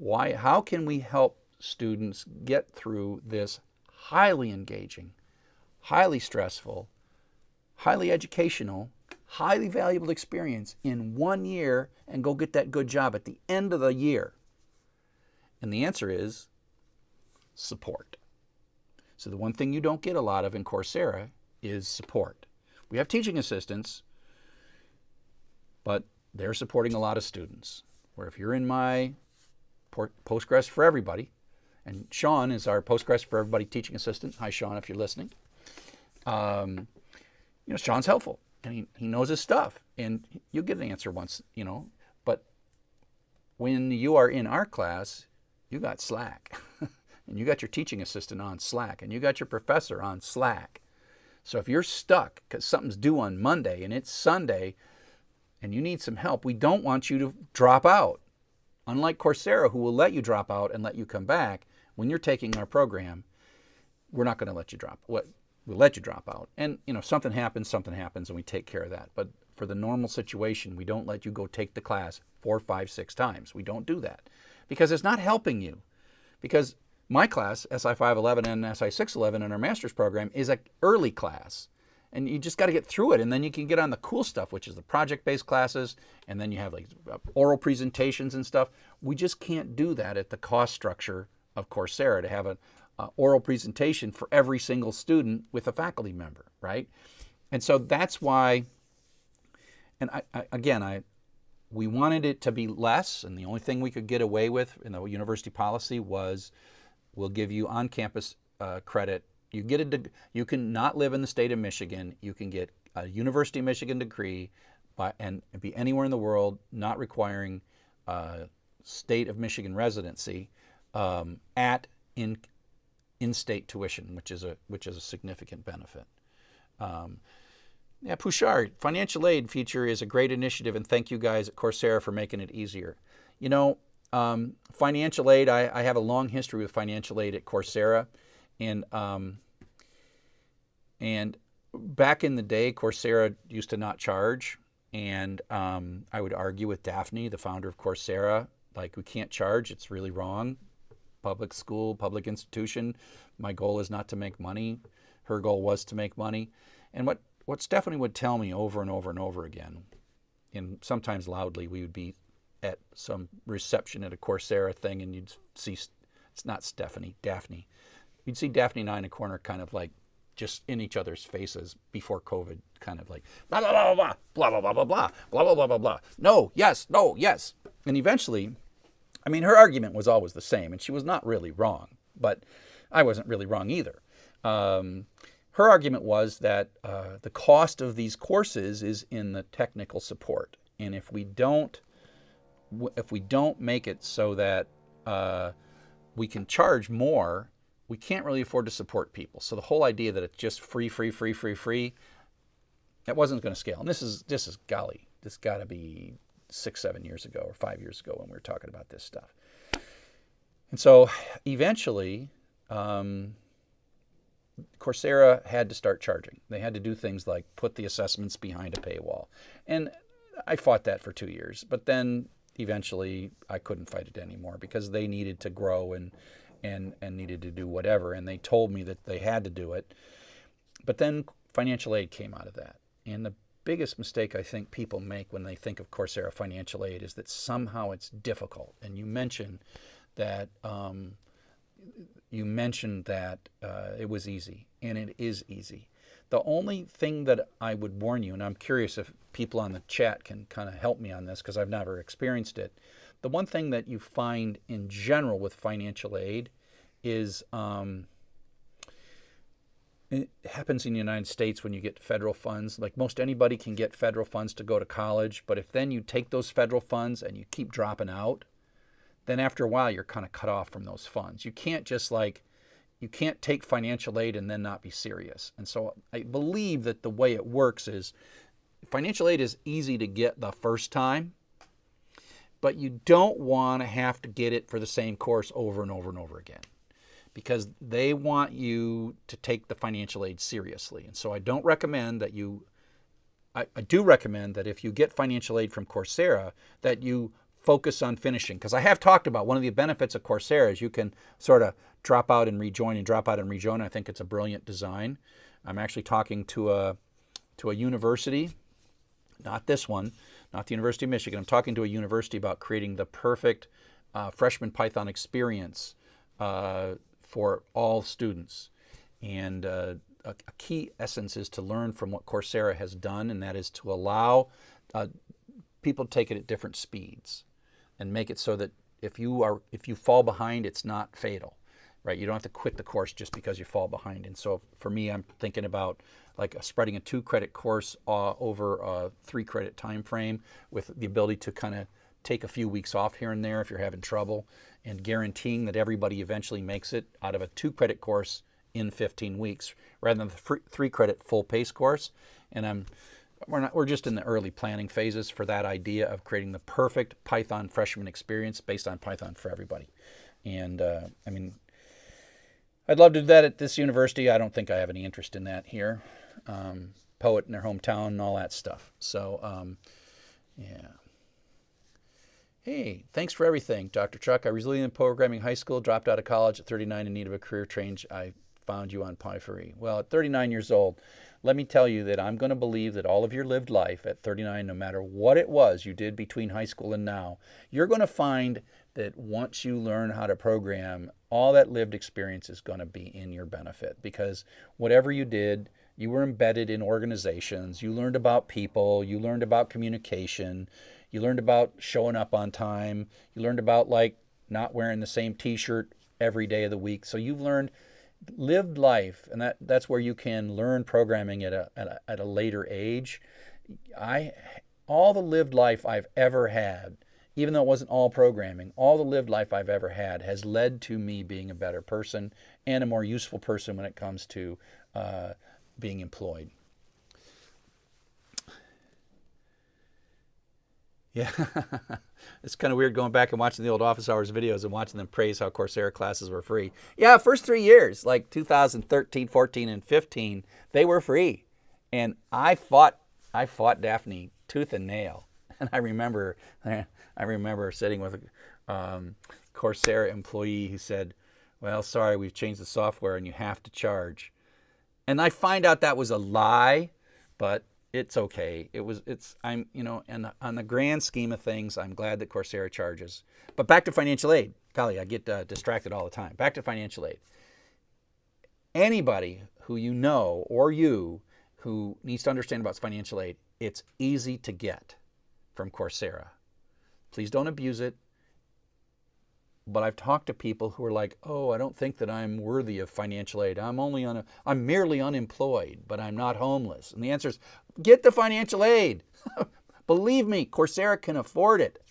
S1: how can we help students get through this highly engaging, highly stressful, highly educational, highly valuable experience in 1 year and go get that good job at the end of the year? And the answer is support. So the one thing you don't get a lot of in Coursera is support. We have teaching assistants, but they're supporting a lot of students. Where if you're in my Postgres for Everybody, and Sean is our Postgres for Everybody teaching assistant. Hi, Sean, if you're listening. Sean's helpful, and he knows his stuff, and you'll get an answer once, But when you are in our class, you got Slack, and you got your teaching assistant on Slack, and you got your professor on Slack. So if you're stuck because something's due on Monday and it's Sunday and you need some help, we don't want you to drop out. Unlike Coursera, who will let you drop out and let you come back, when you're taking our program, we're not going to let you drop. We'll let you drop out. And, something happens, and we take care of that. But for the normal situation, we don't let you go take the class 4, 5, 6 times. We don't do that because it's not helping you. Because my class, SI 511 and SI 611 in our master's program, is an early class. And you just got to get through it, and then you can get on the cool stuff, which is the project-based classes, and then you have like oral presentations and stuff. We just can't do that at the cost structure of Coursera to have an oral presentation for every single student with a faculty member, right? And so that's why, and we wanted it to be less, and the only thing we could get away with in the university policy was we'll give you on-campus credit. You can not live in the state of Michigan. You can get a University of Michigan degree and be anywhere in the world, not requiring state of Michigan residency at in-state tuition, which is a significant benefit. Pushar, financial aid feature is a great initiative, and thank you guys at Coursera for making it easier. Financial aid, I have a long history with financial aid at Coursera. And back in the day, Coursera used to not charge. And I would argue with Daphne, the founder of Coursera, like, we can't charge. It's really wrong. Public school, public institution. My goal is not to make money. Her goal was to make money. And what Stephanie would tell me over and over and over again, and sometimes loudly, we would be at some reception at a Coursera thing, and you'd see, it's not Stephanie, Daphne. You'd see Daphne and I in a corner kind of like just in each other's faces before COVID, kind of like blah, blah, blah, blah, blah, blah, blah, blah, blah, blah, blah, blah, blah, blah. No, yes, no, yes. And eventually, her argument was always the same, and she was not really wrong, but I wasn't really wrong either. Her argument was that the cost of these courses is in the technical support. And if we don't make it so that we can charge more, we can't really afford to support people. So the whole idea that it's just free, that wasn't going to scale. And this is golly, this got to be 6, 7 years ago or 5 years ago when we were talking about this stuff. And so eventually, Coursera had to start charging. They had to do things like put the assessments behind a paywall. And I fought that for 2 years, but then eventually I couldn't fight it anymore because they needed to grow and needed to do whatever. And they told me that they had to do it. But then financial aid came out of that. And the biggest mistake I think people make when they think of Coursera financial aid is that somehow it's difficult. And you mentioned that it was easy, and it is easy. The only thing that I would warn you, and I'm curious if people on the chat can kind of help me on this because I've never experienced it. The one thing that you find in general with financial aid is it happens in the United States when you get federal funds. Like most anybody can get federal funds to go to college, but if then you take those federal funds and you keep dropping out, then after a while you're kind of cut off from those funds. You can't just you can't take financial aid and then not be serious. And so I believe that the way it works is financial aid is easy to get the first time, but you don't want to have to get it for the same course over and over and over again because they want you to take the financial aid seriously. And so I don't recommend that I do recommend that if you get financial aid from Coursera, that you focus on finishing. Because I have talked about one of the benefits of Coursera is you can sort of drop out and rejoin and drop out and rejoin. I think it's a brilliant design. I'm actually talking to a university, not this one, not the University of Michigan. I'm talking to a university about creating the perfect freshman Python experience for all students. And a key essence is to learn from what Coursera has done, and that is to allow people to take it at different speeds and make it so that if you fall behind, it's not fatal, right? You don't have to quit the course just because you fall behind. And so for me, I'm thinking about like spreading a 2-credit course over a 3-credit time frame with the ability to kind of take a few weeks off here and there if you're having trouble, and guaranteeing that everybody eventually makes it out of a 2-credit course in 15 weeks rather than the 3-credit full pace course. And we're just in the early planning phases for that idea of creating the perfect Python freshman experience based on Python for everybody. And I mean, I'd love to do that at this university. I don't think I have any interest in that here. Poet in their hometown and all that stuff. So, yeah. Hey, thanks for everything, Dr. Chuck. I was leading in programming high school, dropped out of college at 39 in need of a career change. I found you on Pi4E. Well, at 39 years old, let me tell you that I'm going to believe that all of your lived life at 39, no matter what it was you did between high school and now, you're going to find that once you learn how to program, all that lived experience is going to be in your benefit, because whatever you did, you were embedded in organizations, you learned about people, you learned about communication, you learned about showing up on time, you learned about like not wearing the same t-shirt every day of the week. So you've learned lived life, and that's where you can learn programming at a later age. All the lived life I've ever had, even though it wasn't all programming, all the lived life I've ever had has led to me being a better person and a more useful person when it comes to being employed. Yeah, it's kind of weird going back and watching the old Office Hours videos and watching them praise how Coursera classes were free. Yeah, first 3 years, like 2013, 14, and 15, they were free. And I fought Daphne tooth and nail. And I remember sitting with a Coursera employee who said, well, sorry, we've changed the software and you have to charge. And I find out that was a lie, but it's okay. And on the grand scheme of things, I'm glad that Coursera charges. But back to financial aid. Golly, I get distracted all the time. Back to financial aid. Anybody who you know or you who needs to understand about financial aid, it's easy to get from Coursera. Please don't abuse it. But I've talked to people who are like, oh, I don't think that I'm worthy of financial aid. I'm merely unemployed, but I'm not homeless. And the answer is, get the financial aid. Believe me, Coursera can afford it.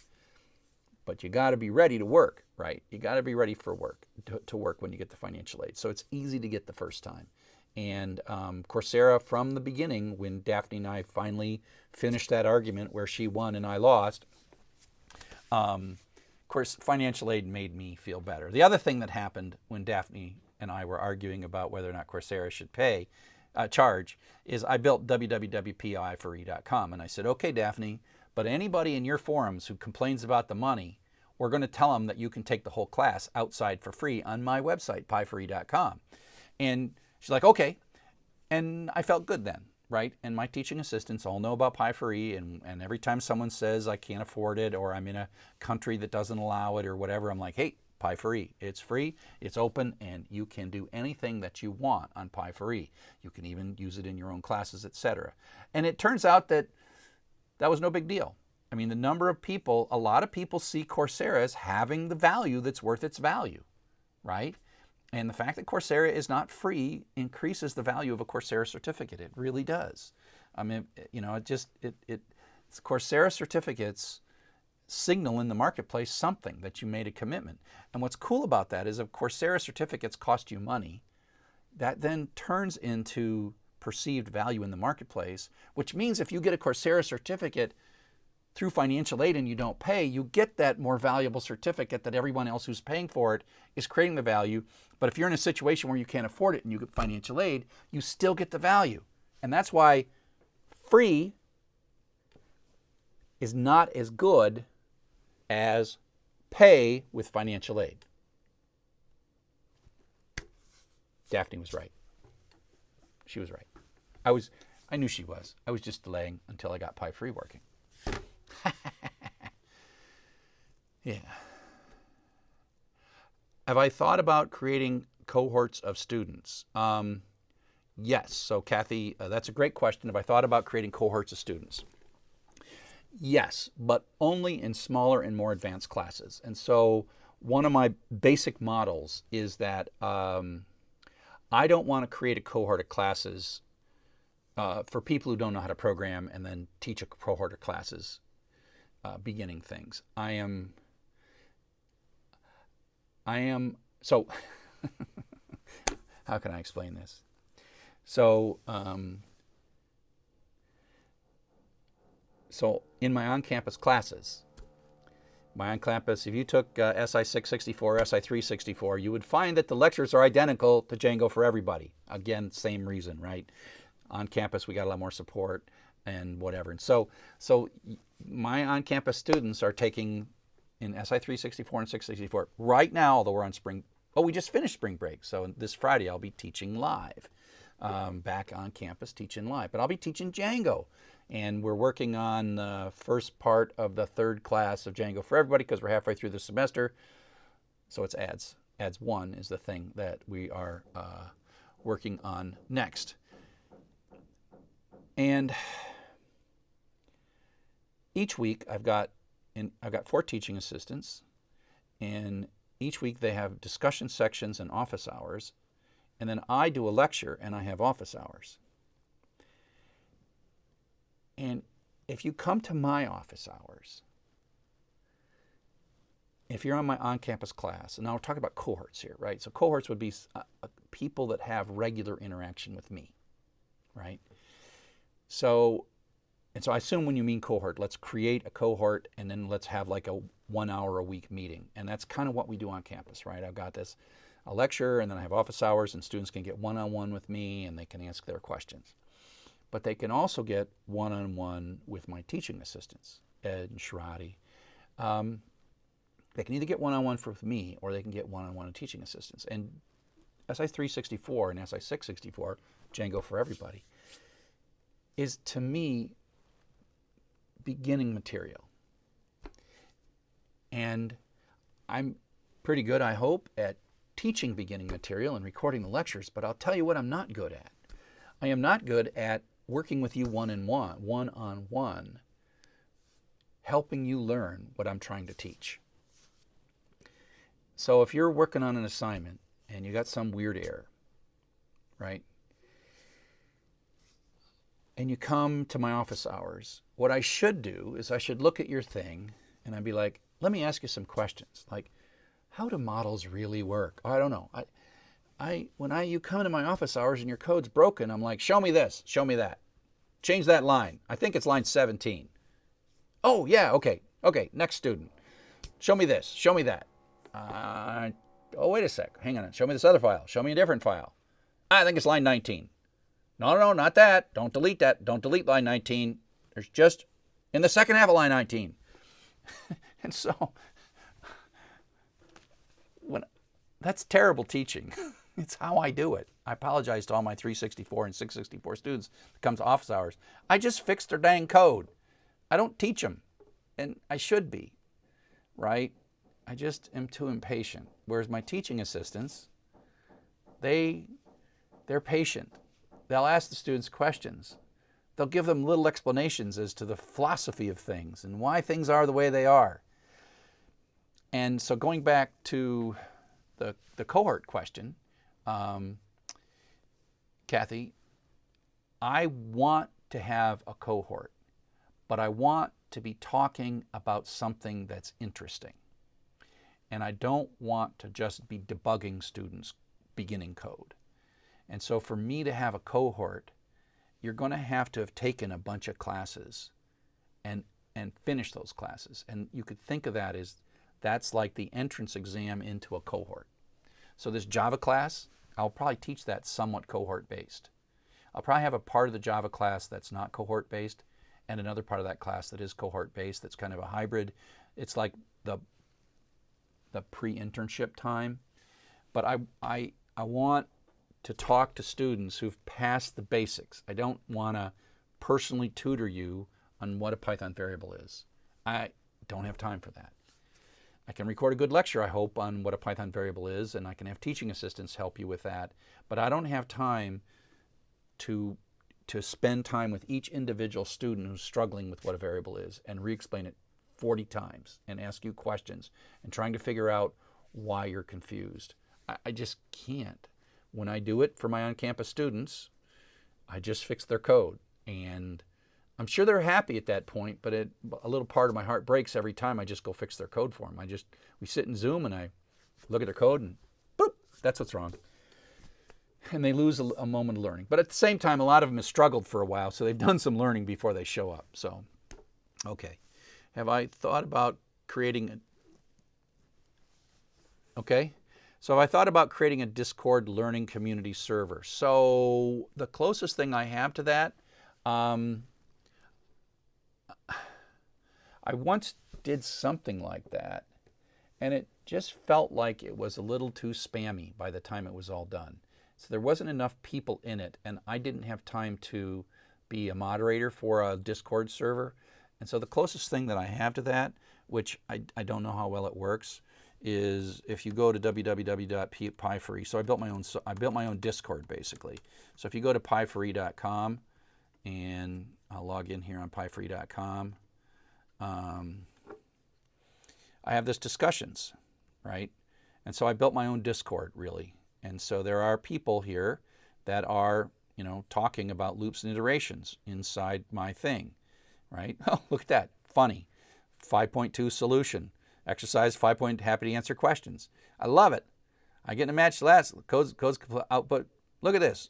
S1: But you got to be ready to work, right? You got to be ready for work, to work when you get the financial aid. So it's easy to get the first time. And Coursera, from the beginning, when Daphne and I finally finished that argument where she won and I lost, course, financial aid made me feel better. The other thing that happened when Daphne and I were arguing about whether or not Coursera should charge, is I built www.pi4e.com. And I said, okay, Daphne, but anybody in your forums who complains about the money, we're going to tell them that you can take the whole class outside for free on my website, pi4e.com. And she's like, okay. And I felt good then, right? And my teaching assistants all know about Pi4E, and every time someone says I can't afford it, or I'm in a country that doesn't allow it or whatever, I'm like, hey, Pi4E, it's free, it's open, and you can do anything that you want on Pi4E. You can even use it in your own classes, etc. And it turns out that that was no big deal. I mean, the number of people, a lot of people see Coursera as having the value that's worth its value, right? And the fact that Coursera is not free increases the value of a Coursera certificate. It really does. I mean, you know, Coursera certificates signal in the marketplace something that you made a commitment. And what's cool about that is if Coursera certificates cost you money, that then turns into perceived value in the marketplace, which means if you get a Coursera certificate through financial aid and you don't pay, you get that more valuable certificate that everyone else who's paying for it is creating the value. But if you're in a situation where you can't afford it and you get financial aid, you still get the value. And that's why free is not as good as pay with financial aid. Daphne was right. She was right. I knew she was. I was just delaying until I got Pi4E working. Yeah. Have I thought about creating cohorts of students? Yes. So Kathy, that's a great question. Have I thought about creating cohorts of students? Yes, but only in smaller and more advanced classes. And so one of my basic models is that I don't want to create a cohort of classes for people who don't know how to program and then teach a cohort of classes beginning things. So how can I explain this? So in my on-campus classes, if you took SI 664, SI 364, you would find that the lectures are identical to Django for everybody. Again, same reason, right? On campus, we got a lot more support and whatever. And so my on-campus students are taking in SI 364 and 664 right now, although we're on we just finished spring break. So this Friday, I'll be teaching live, back on campus teaching live. But I'll be teaching Django. And we're working on the first part of the third class of Django for everybody because we're halfway through the semester. So it's ads. Ads 1 is the thing that we are working on next. And each week I've got 4 teaching assistants, and each week they have discussion sections and office hours, and then I do a lecture and I have office hours. And if you come to my office hours, if you're on my on-campus class, and now we're talking about cohorts here, right? So cohorts would be people that have regular interaction with me, right? So I assume when you mean cohort, let's create a cohort and then let's have like a 1 hour a week meeting. And that's kind of what we do on campus, right? I've got a lecture, and then I have office hours, and students can get one-on-one with me and they can ask their questions. But they can also get one-on-one with my teaching assistants, Ed and Sharati. They can either get one-on-one with me or they can get one-on-one with teaching assistants. And SI 364 and SI 664, Django for everybody, is to me beginning material. And I'm pretty good, I hope, at teaching beginning material and recording the lectures, but I'll tell you what I'm not good at. I am not good at working with you one-on-one, helping you learn what I'm trying to teach. So if you're working on an assignment and you got some weird error, right? And you come to my office hours, what I should do is I should look at your thing and I'd be like, let me ask you some questions. Like, how do models really work? Oh, I don't know. When you come to my office hours and your code's broken, I'm like, show me this, show me that. Change that line. I think it's line 17. Oh, yeah, okay, next student. Show me this. Show me that. Oh, wait a sec. Hang on. Show me this other file. Show me a different file. I think it's line 19. No, not that. Don't delete that. Don't delete line 19. There's just in the second half of line 19. And so, that's terrible teaching. It's how I do it. I apologize to all my 364 and 664 students that come to office hours. I just fix their dang code. I don't teach them, and I should be, right? I just am too impatient. Whereas my teaching assistants, they're patient. They'll ask the students questions. They'll give them little explanations as to the philosophy of things and why things are the way they are. And so going back to the cohort question, Kathy, I want to have a cohort, but I want to be talking about something that's interesting. And I don't want to just be debugging students' beginning code. And so for me to have a cohort, you're going to have taken a bunch of classes and finish those classes. And you could think of that as that's like the entrance exam into a cohort. So this Java class, I'll probably teach that somewhat cohort-based. I'll probably have a part of the Java class that's not cohort-based and another part of that class that is cohort-based that's kind of a hybrid. It's like the pre-internship time. But I want to talk to students who've passed the basics. I don't want to personally tutor you on what a Python variable is. I don't have time for that. I can record a good lecture, I hope, on what a Python variable is, and I can have teaching assistants help you with that. But I don't have time to spend time with each individual student who's struggling with what a variable is and re-explain it 40 times and ask you questions and trying to figure out why you're confused. I just can't. When I do it for my on-campus students, I just fix their code. And I'm sure they're happy at that point, but a little part of my heart breaks every time I just go fix their code for them. We sit in Zoom and I look at their code and boop, that's what's wrong. And they lose a moment of learning. But at the same time, a lot of them have struggled for a while, so they've done some learning before they show up. So, okay. Have I thought about creating a Discord learning community server? So the closest thing I have to that, I once did something like that, and it just felt like it was a little too spammy by the time it was all done. So there wasn't enough people in it, and I didn't have time to be a moderator for a Discord server. And so the closest thing that I have to that, which I don't know how well it works, is if you go to www.pi4e. So I built my own Discord basically. So if you go to pi4e.com, and I'll log in here on pi4e.com, I have this discussions, right? And so I built my own Discord really. And so there are people here that are, talking about loops and iterations inside my thing, right? Oh, look at that, funny. 5.2 solution. Exercise 5 point happy to answer questions. I love it. I get in a match last codes output. Look at this.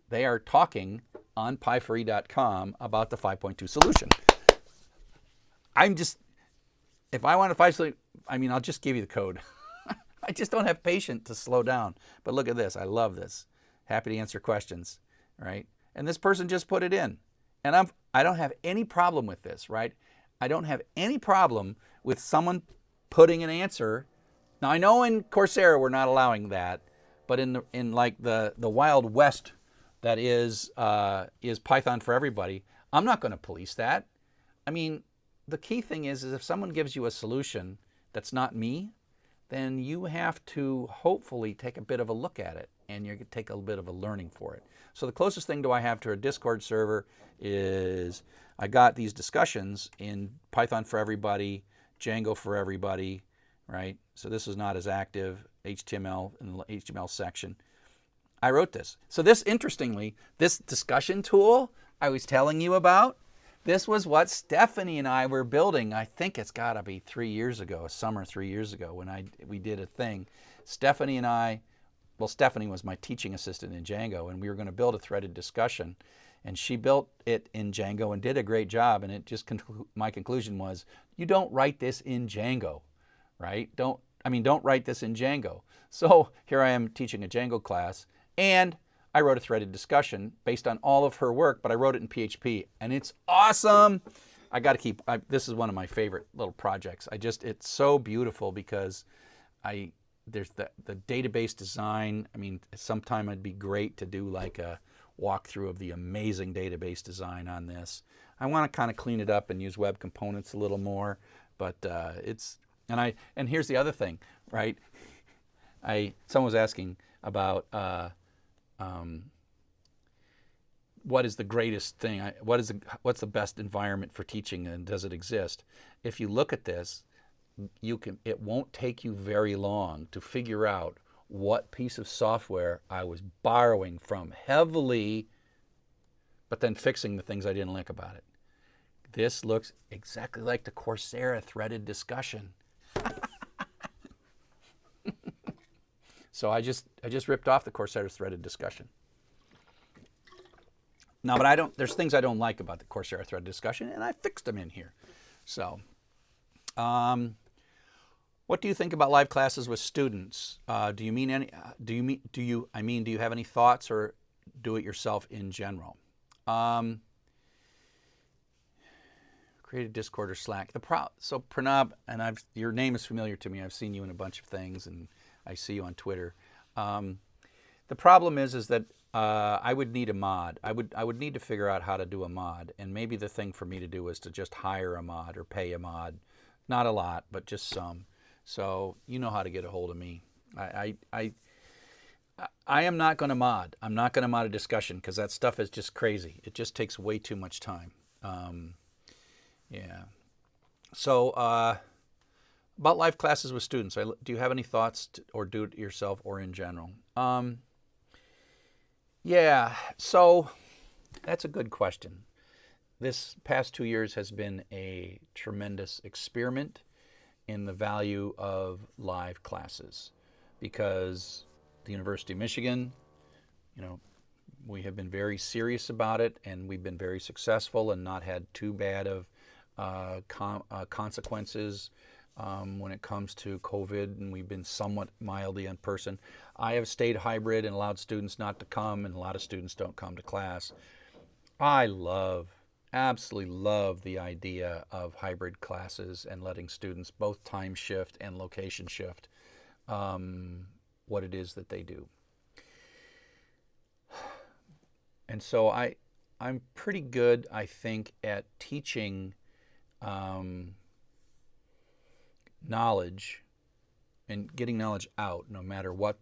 S1: They are talking on pi4e.com about the 5.2 solution. If I want to I'll just give you the code. I just don't have patience to slow down. But look at this. I love this. Happy to answer questions, right? And this person just put it in. And I don't have any problem with this, right? I don't have any problem with someone putting an answer. Now I know in Coursera we're not allowing that, but in like the Wild West that is Python for everybody, I'm not going to police that. I mean, the key thing is if someone gives you a solution that's not me, then you have to hopefully take a bit of a look at it and you take a bit of a learning for it. So the closest thing I have to a Discord server is I got these discussions in Python for everybody, Django for everybody, right? So this is not as active, HTML in the HTML section. I wrote this. So this, interestingly, this discussion tool I was telling you about, this was what Stephanie and I were building. I think it's got to be 3 years ago, a summer 3 years ago when we did a thing. Stephanie and I, well, Stephanie was my teaching assistant in Django, and we were going to build a threaded discussion. And she built it in Django and did a great job. And my conclusion was, you don't write this in Django. right? Don't write this in Django. So here I am teaching a Django class, and I wrote a threaded discussion based on all of her work, but I wrote it in PHP, and it's awesome. I got to keep, this is one of my favorite little projects. It's so beautiful because there's the database design. I mean, sometime it'd be great to do like a walkthrough of the amazing database design on this. I want to kind of clean it up and use web components a little more, but and here's the other thing, right? Someone was asking about what is the greatest thing? What's the best environment for teaching, and does it exist? If you look at this, it won't take you very long to figure out what piece of software I was borrowing from heavily, but then fixing the things I didn't like about it. This looks exactly like the Coursera threaded discussion. So I just ripped off the Coursera threaded discussion. Now, but there's things I don't like about the Coursera threaded discussion, and I fixed them in here. So, what do you think about live classes with students? Do you have any thoughts, or do it yourself in general? Create a Discord or Slack. So Pranab, and your name is familiar to me. I've seen you in a bunch of things, and I see you on Twitter. The problem is that I would need a mod. I would need to figure out how to do a mod, and maybe the thing for me to do is to just hire a mod or pay a mod. Not a lot, but just some. So you know how to get a hold of me. I am not going to mod. I'm not going to mod a discussion because that stuff is just crazy. It just takes way too much time. Yeah. So about live classes with students, do you have any thoughts or do it yourself or in general? Yeah, so that's a good question. This past 2 years has been a tremendous experiment in the value of live classes, because the University of Michigan, we have been very serious about it, and we've been very successful and not had too bad of consequences when it comes to COVID, and we've been somewhat mildly in person. I have stayed hybrid and allowed students not to come, and a lot of students don't come to class. I absolutely love the idea of hybrid classes and letting students both time shift and location shift what it is that they do. And so I'm pretty good, I think, at teaching knowledge and getting knowledge out no matter what.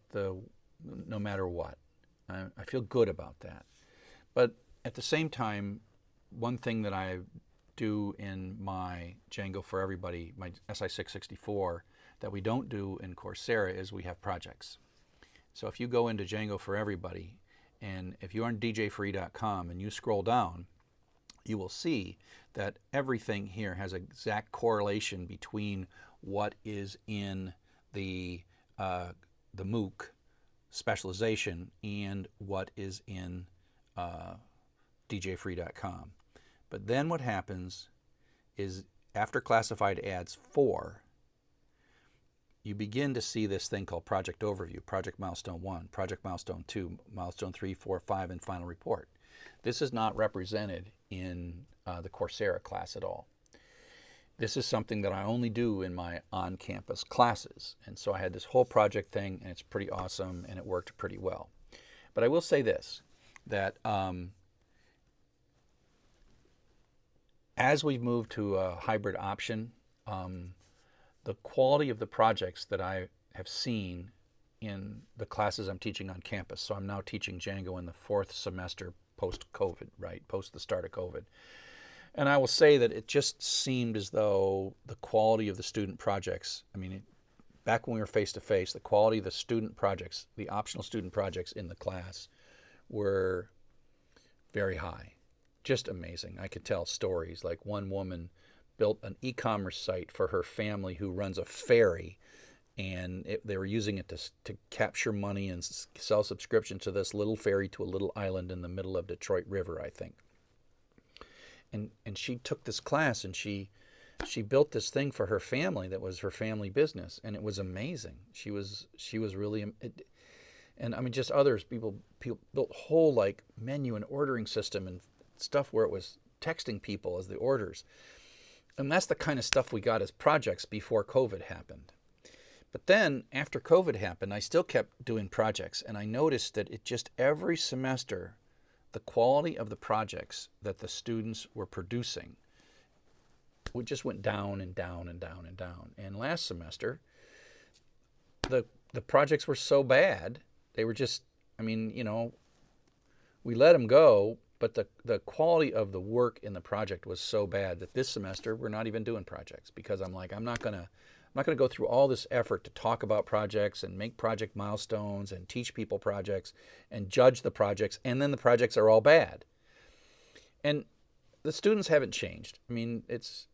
S1: I feel good about that. But at the same time, one thing that I do in my Django for Everybody, my SI664, that we don't do in Coursera is we have projects. So if you go into Django for Everybody, and if you're on djfree.com and you scroll down, you will see that everything here has an exact correlation between what is in the MOOC specialization and what is in djfree.com. But then what happens is after classified ads 4, you begin to see this thing called Project Overview, Project Milestone 1, Project Milestone 2, Milestone 3, 4, 5, and Final Report. This is not represented in the Coursera class at all. This is something that I only do in my on-campus classes. And so I had this whole project thing, and it's pretty awesome, and it worked pretty well. But I will say this, that as we've moved to a hybrid option, the quality of the projects that I have seen in the classes I'm teaching on campus, so I'm now teaching Django in the 4th semester post-COVID, right, post the start of COVID. And I will say that it just seemed as though the quality of the student projects, back when we were face-to-face, the quality of the student projects, the optional student projects in the class were very high. Just amazing. I could tell stories, like one woman built an e-commerce site for her family who runs a ferry, and they were using it to capture money and sell subscriptions to this little ferry to a little island in the middle of Detroit River, I think. And she took this class, and she she built this thing for her family that was her family business, and it was amazing. She was really, and I mean, just others, people built whole like menu and ordering system and stuff where it was texting people as the orders. And that's the kind of stuff we got as projects before COVID happened. But then after COVID happened, I still kept doing projects, and I noticed that it just every semester, the quality of the projects that the students were producing, it just went down and down and down and down. And last semester, the projects were so bad, they were just, I mean, we let them go, but the quality of the work in the project was so bad that this semester we're not even doing projects, because I'm like, I'm not gonna go through all this effort to talk about projects and make project milestones and teach people projects and judge the projects, and then the projects are all bad. And the students haven't changed. I mean, it's,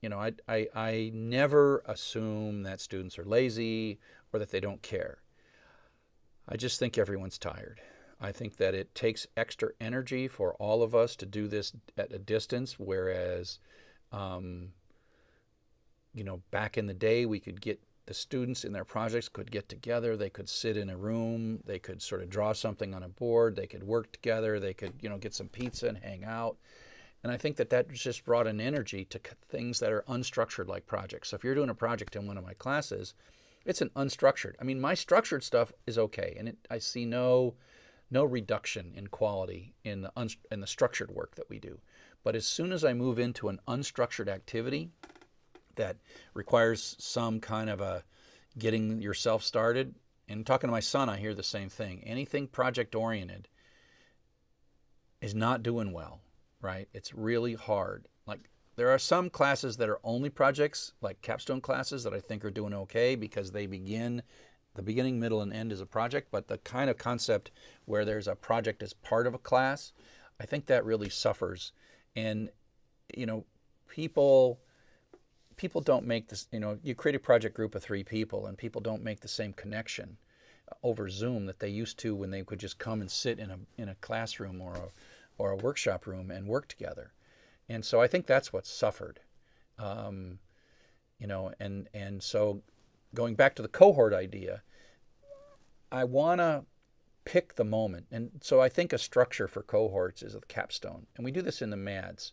S1: I never assume that students are lazy or that they don't care. I just think everyone's tired. I think that it takes extra energy for all of us to do this at a distance, whereas, back in the day, we could get the students in their projects could get together, they could sit in a room, they could sort of draw something on a board, they could work together, they could, get some pizza and hang out. And I think that just brought an energy to things that are unstructured like projects. So if you're doing a project in one of my classes, it's an unstructured. I mean, my structured stuff is okay, and I see no reduction in quality in the structured work that we do. But as soon as I move into an unstructured activity that requires some kind of a getting yourself started, and talking to my son, I hear the same thing. Anything project-oriented is not doing well, right? It's really hard. Like, there are some classes that are only projects, like capstone classes, that I think are doing okay because they begin, the beginning, middle, and end is a project, but the kind of concept where there's a project as part of a class, I think that really suffers. And, people don't make this, you create a project group of 3 people and people don't make the same connection over Zoom that they used to when they could just come and sit in a classroom or a workshop room and work together. And so I think that's what's suffered. And so going back to the cohort idea, I want to pick the moment. And so I think a structure for cohorts is a capstone. And we do this in the MADS.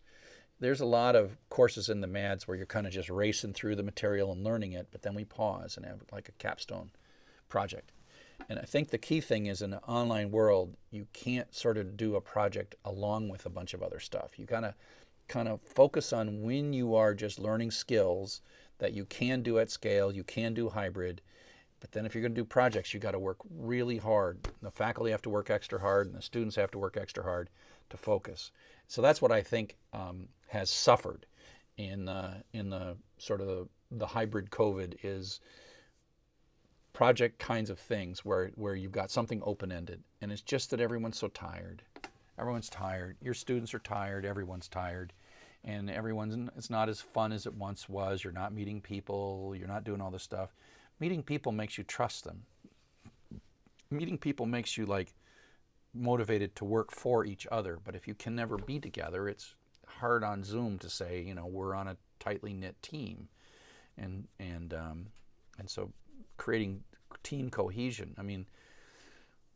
S1: There's a lot of courses in the MADS where you're kind of just racing through the material and learning it, but then we pause and have like a capstone project. And I think the key thing is, in an online world, you can't sort of do a project along with a bunch of other stuff. You kind of focus on when you are just learning skills that you can do at scale, you can do hybrid. But then if you're going to do projects, you got to work really hard. The faculty have to work extra hard, and the students have to work extra hard to focus. So that's what I think has suffered in the sort of the hybrid COVID is project kinds of things where you've got something open-ended, and it's just that everyone's so tired. Everyone's tired. Your students are tired. Everyone's tired. And it's not as fun as it once was. You're not meeting people. You're not doing all this stuff. Meeting people makes you trust them. Meeting people makes you like motivated to work for each other. But if you can never be together, it's hard on Zoom to say, we're on a tightly knit team. And so creating team cohesion. I mean,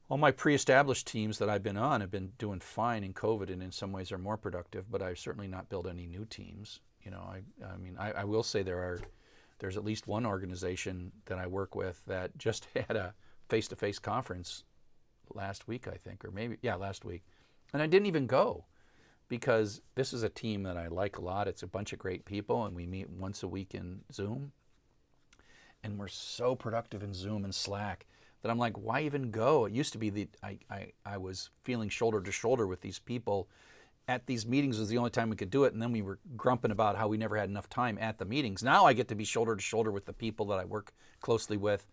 S1: all my pre-established teams that I've been on have been doing fine in COVID, and in some ways are more productive, but I've certainly not built any new teams. I will say there's at least one organization that I work with that just had a face-to-face conference last week, I think, or maybe, last week. And I didn't even go because this is a team that I like a lot. It's a bunch of great people, and we meet once a week in Zoom. And we're so productive in Zoom and Slack that I'm like, why even go? It used to be I was feeling shoulder to shoulder with these people at these meetings. Was the only time we could do it, and then we were grumping about how we never had enough time at the meetings. Now I get to be shoulder to shoulder with the people that I work closely with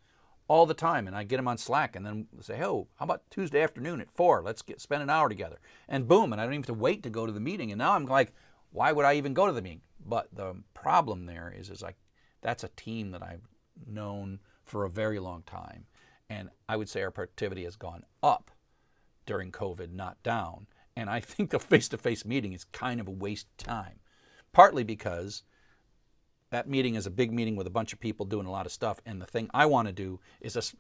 S1: all the time, and I get them on Slack and then say, oh, how about Tuesday afternoon at 4? Let's spend an hour together. And boom, and I don't even have to wait to go to the meeting. And now I'm like, why would I even go to the meeting? But the problem there is like, that's a team that I've known for a very long time. And I would say our productivity has gone up during COVID, not down. And I think the face-to-face meeting is kind of a waste of time, partly because that meeting is a big meeting with a bunch of people doing a lot of stuff, and the thing I want to do is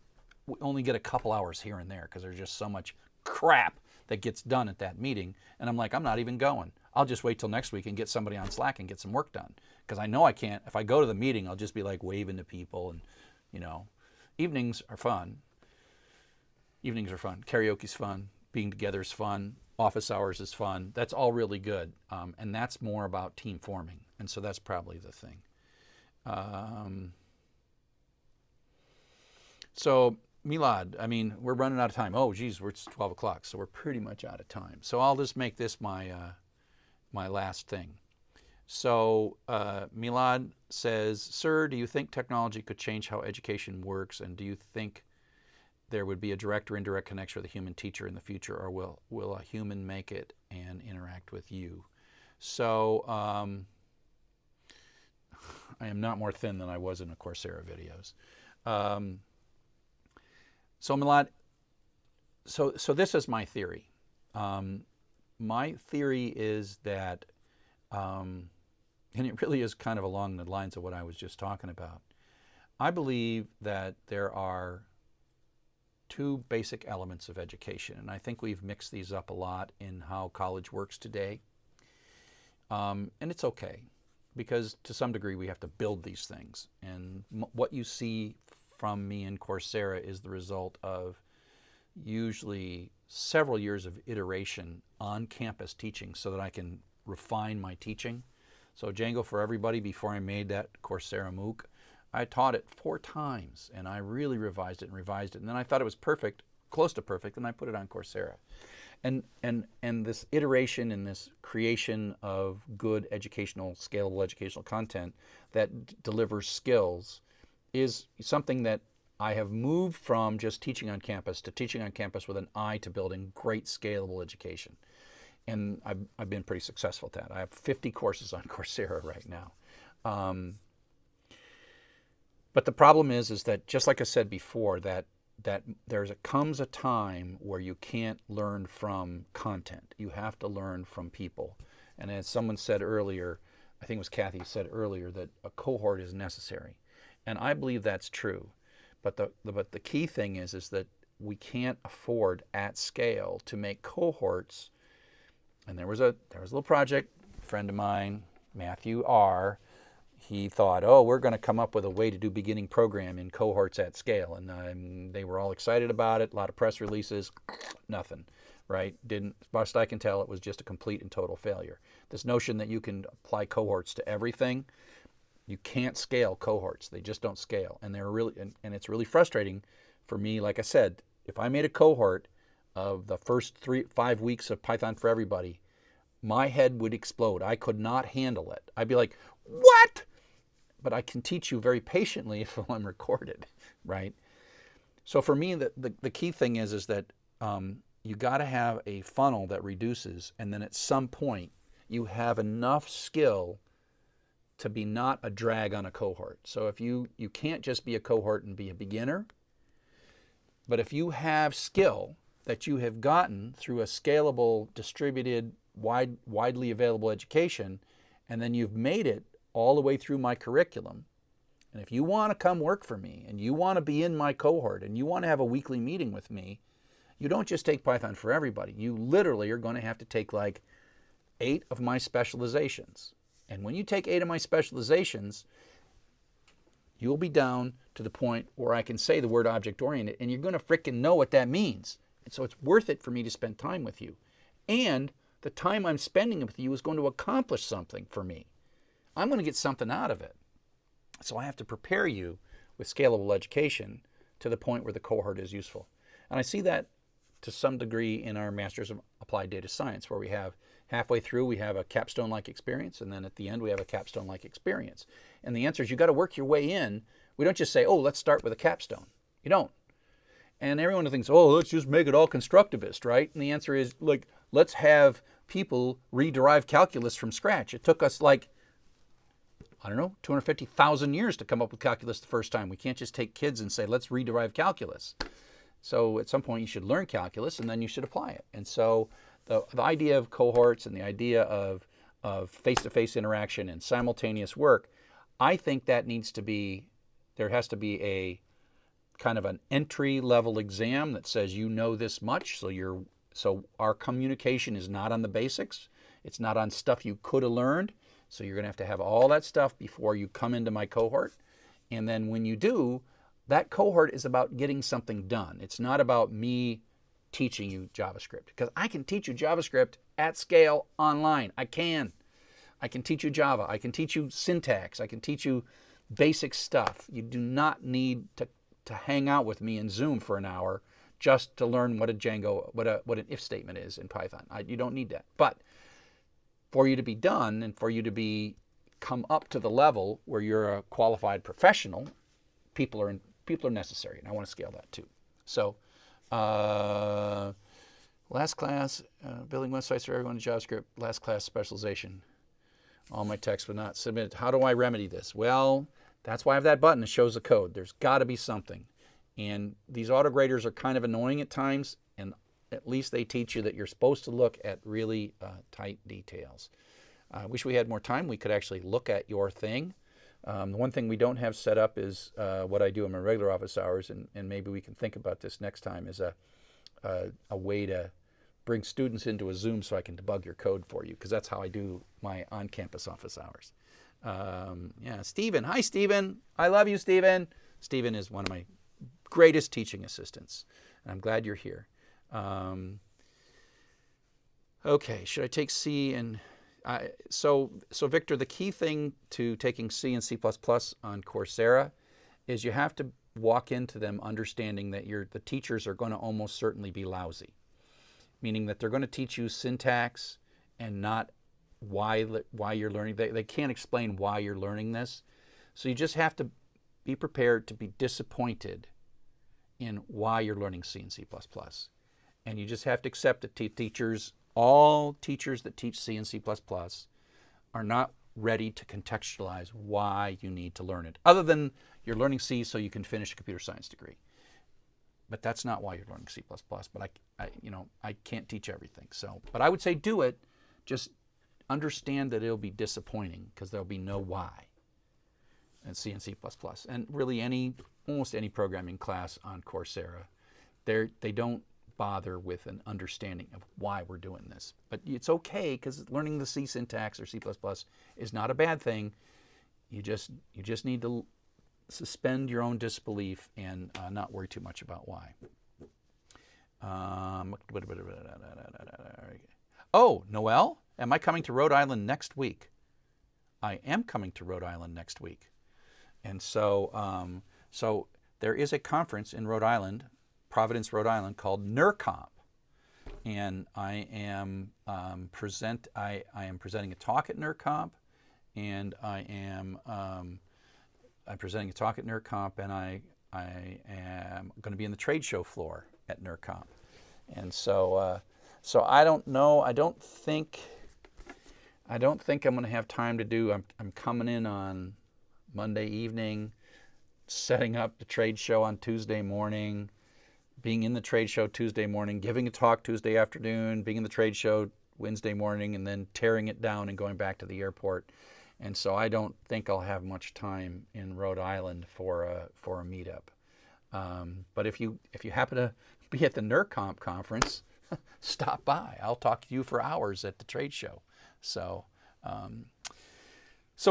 S1: we only get a couple hours here and there because there's just so much crap that gets done at that meeting, and I'm like, I'm not even going. I'll just wait till next week and get somebody on Slack and get some work done, because I know I can't. If I go to the meeting, I'll just be like waving to people, and evenings are fun. Evenings are fun. Karaoke's fun. Being together is fun. Office hours is fun. That's all really good, and that's more about team forming, and so that's probably the thing. So Milad, I mean, we're running out of time. Oh, geez, it's 12 o'clock, so we're pretty much out of time. So I'll just make this my last thing. So Milad says, sir, do you think technology could change how education works, and do you think there would be a direct or indirect connection with a human teacher in the future, or will a human make it and interact with you? So I am not more thin than I was in the Coursera videos. So Milad, so this is my theory. My theory is that, and it really is kind of along the lines of what I was just talking about. I believe that there are two basic elements of education, and I think we've mixed these up a lot in how college works today. And it's okay, because to some degree we have to build these things. And what you see from me in Coursera is the result of usually several years of iteration on campus teaching so that I can refine my teaching. So Django for Everybody, before I made that Coursera MOOC, I taught it 4 times, and I really revised it, and then I thought it was perfect, close to perfect, and I put it on Coursera. And this iteration and this creation of good educational, scalable educational content that delivers skills is something that I have moved from just teaching on campus to teaching on campus with an eye to building great scalable education. And I've been pretty successful at that. I have 50 courses on Coursera right now. But the problem is that, just like I said before, that comes a time where you can't learn from content. You have to learn from people. And as someone said earlier, I think it was Kathy said earlier, that a cohort is necessary. And I believe that's true. But the key thing is that we can't afford at scale to make cohorts. And there was a little project, a friend of mine, Matthew R., he thought, oh, we're going to come up with a way to do beginning program in cohorts at scale. And they were all excited about it, a lot of press releases, nothing, right? As best I can tell, it was just a complete and total failure. This notion that you can apply cohorts to everything, you can't scale cohorts. They just don't scale. And and it's really frustrating for me. Like I said, if I made a cohort of the first 5 weeks of Python for Everybody, my head would explode. I could not handle it. I'd be like, what? But I can teach you very patiently if I'm recorded, right? So for me, the key thing is that you got to have a funnel that reduces, and then at some point you have enough skill to be not a drag on a cohort. So if you can't just be a cohort and be a beginner, but if you have skill that you have gotten through a scalable, distributed, widely available education, and then you've made it all the way through my curriculum, and if you want to come work for me, and you want to be in my cohort, and you want to have a weekly meeting with me, you don't just take Python for Everybody. You literally are going to have to take like 8 of my specializations. And when you take 8 of my specializations, you'll be down to the point where I can say the word object-oriented, and you're going to frickin' know what that means. And so it's worth it for me to spend time with you. And the time I'm spending with you is going to accomplish something for me. I'm going to get something out of it. So I have to prepare you with scalable education to the point where the cohort is useful. And I see that to some degree in our Masters of Applied Data Science, where we have halfway through we have a capstone-like experience, and then at the end we have a capstone-like experience. And the answer is you got to work your way in. We don't just say, oh, let's start with a capstone. You don't. And everyone thinks, oh, let's just make it all constructivist, right? And the answer is, like, let's have people rederive calculus from scratch. It took us like, I don't know, 250,000 years to come up with calculus the first time. We can't just take kids and say, let's rederive calculus. So at some point you should learn calculus and then you should apply it. And so the idea of cohorts and the idea of face-to-face interaction and simultaneous work, I think that needs to be, there has to be a kind of an entry level exam that says you know this much, so our communication is not on the basics. It's not on stuff you could have learned. So you're going to have all that stuff before you come into my cohort. And then when you do, that cohort is about getting something done. It's not about me teaching you JavaScript, because I can teach you JavaScript at scale online. I can teach you Java. I can teach you syntax. I can teach you basic stuff. You do not need to hang out with me in Zoom for an hour just to learn what a Django, what an if statement is in Python. You don't need that. But for you to be done and for you to come up to the level where you're a qualified professional, people are necessary, and I want to scale that too. So last class, building websites for everyone in JavaScript, last class specialization. All my text were not submitted. How do I remedy this? Well, that's why I have that button that shows the code. There's got to be something. And these autograders are kind of annoying at times, and at least they teach you that you're supposed to look at really tight details. I wish we had more time. We could actually look at your thing. The one thing we don't have set up is what I do in my regular office hours, and maybe we can think about this next time, is a way to bring students into a Zoom so I can debug your code for you, because that's how I do my on-campus office hours. Yeah, Stephen. Hi, Stephen. I love you, Stephen. Stephen is one of my greatest teaching assistants, and I'm glad you're here. Okay, should I take C and... So Victor, the key thing to taking C and C++ on Coursera is you have to walk into them understanding that the teachers are going to almost certainly be lousy, meaning that they're going to teach you syntax and not why you're learning. They can't explain why you're learning this. So you just have to be prepared to be disappointed in why you're learning C and C++. And you just have to accept that all teachers that teach C and C++ are not ready to contextualize why you need to learn it, other than you're learning C so you can finish a computer science degree. But that's not why you're learning C++. But I can't teach everything. But I would say do it. Just understand that it'll be disappointing because there'll be no why in C and C++. And really almost any programming class on Coursera, they don't bother with an understanding of why we're doing this. But it's okay, because learning the C syntax or C++ is not a bad thing. You just need to suspend your own disbelief and not worry too much about why. Oh, Noel, am I coming to Rhode Island next week? I am coming to Rhode Island next week. And so there is a conference in Rhode Island, Providence, Rhode Island, called NERComp. And I am presenting a talk at NERComp, and I'm presenting a talk at NERComp, and I am going to be in the trade show floor at NERComp. And so I don't know. I don't think I'm going to have time to do. I'm coming in on Monday evening, setting up the trade show on Tuesday morning, being in the trade show Tuesday morning, giving a talk Tuesday afternoon, being in the trade show Wednesday morning, and then tearing it down and going back to the airport. And so I don't think I'll have much time in Rhode Island for a meetup. But if you happen to be at the NERComp conference, stop by. I'll talk to you for hours at the trade show. So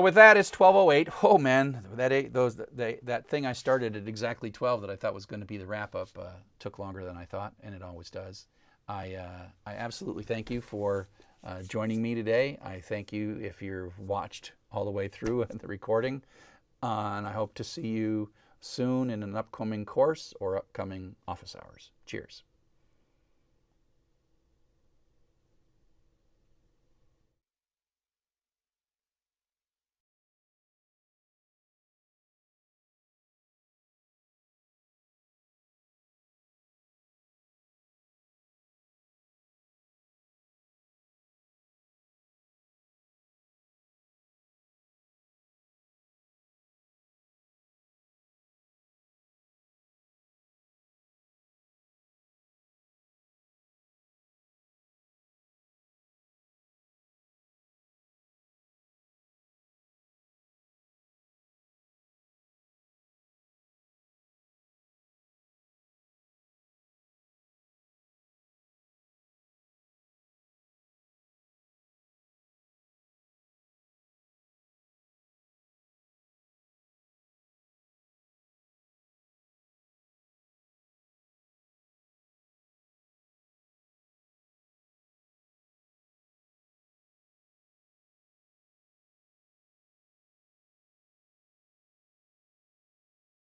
S1: with that, it's 12:08. Oh man, that thing I started at exactly 12 that I thought was going to be the wrap up took longer than I thought, and it always does. I absolutely thank you for joining me today. I thank you if you've watched all the way through the recording, and I hope to see you soon in an upcoming course or upcoming office hours. Cheers.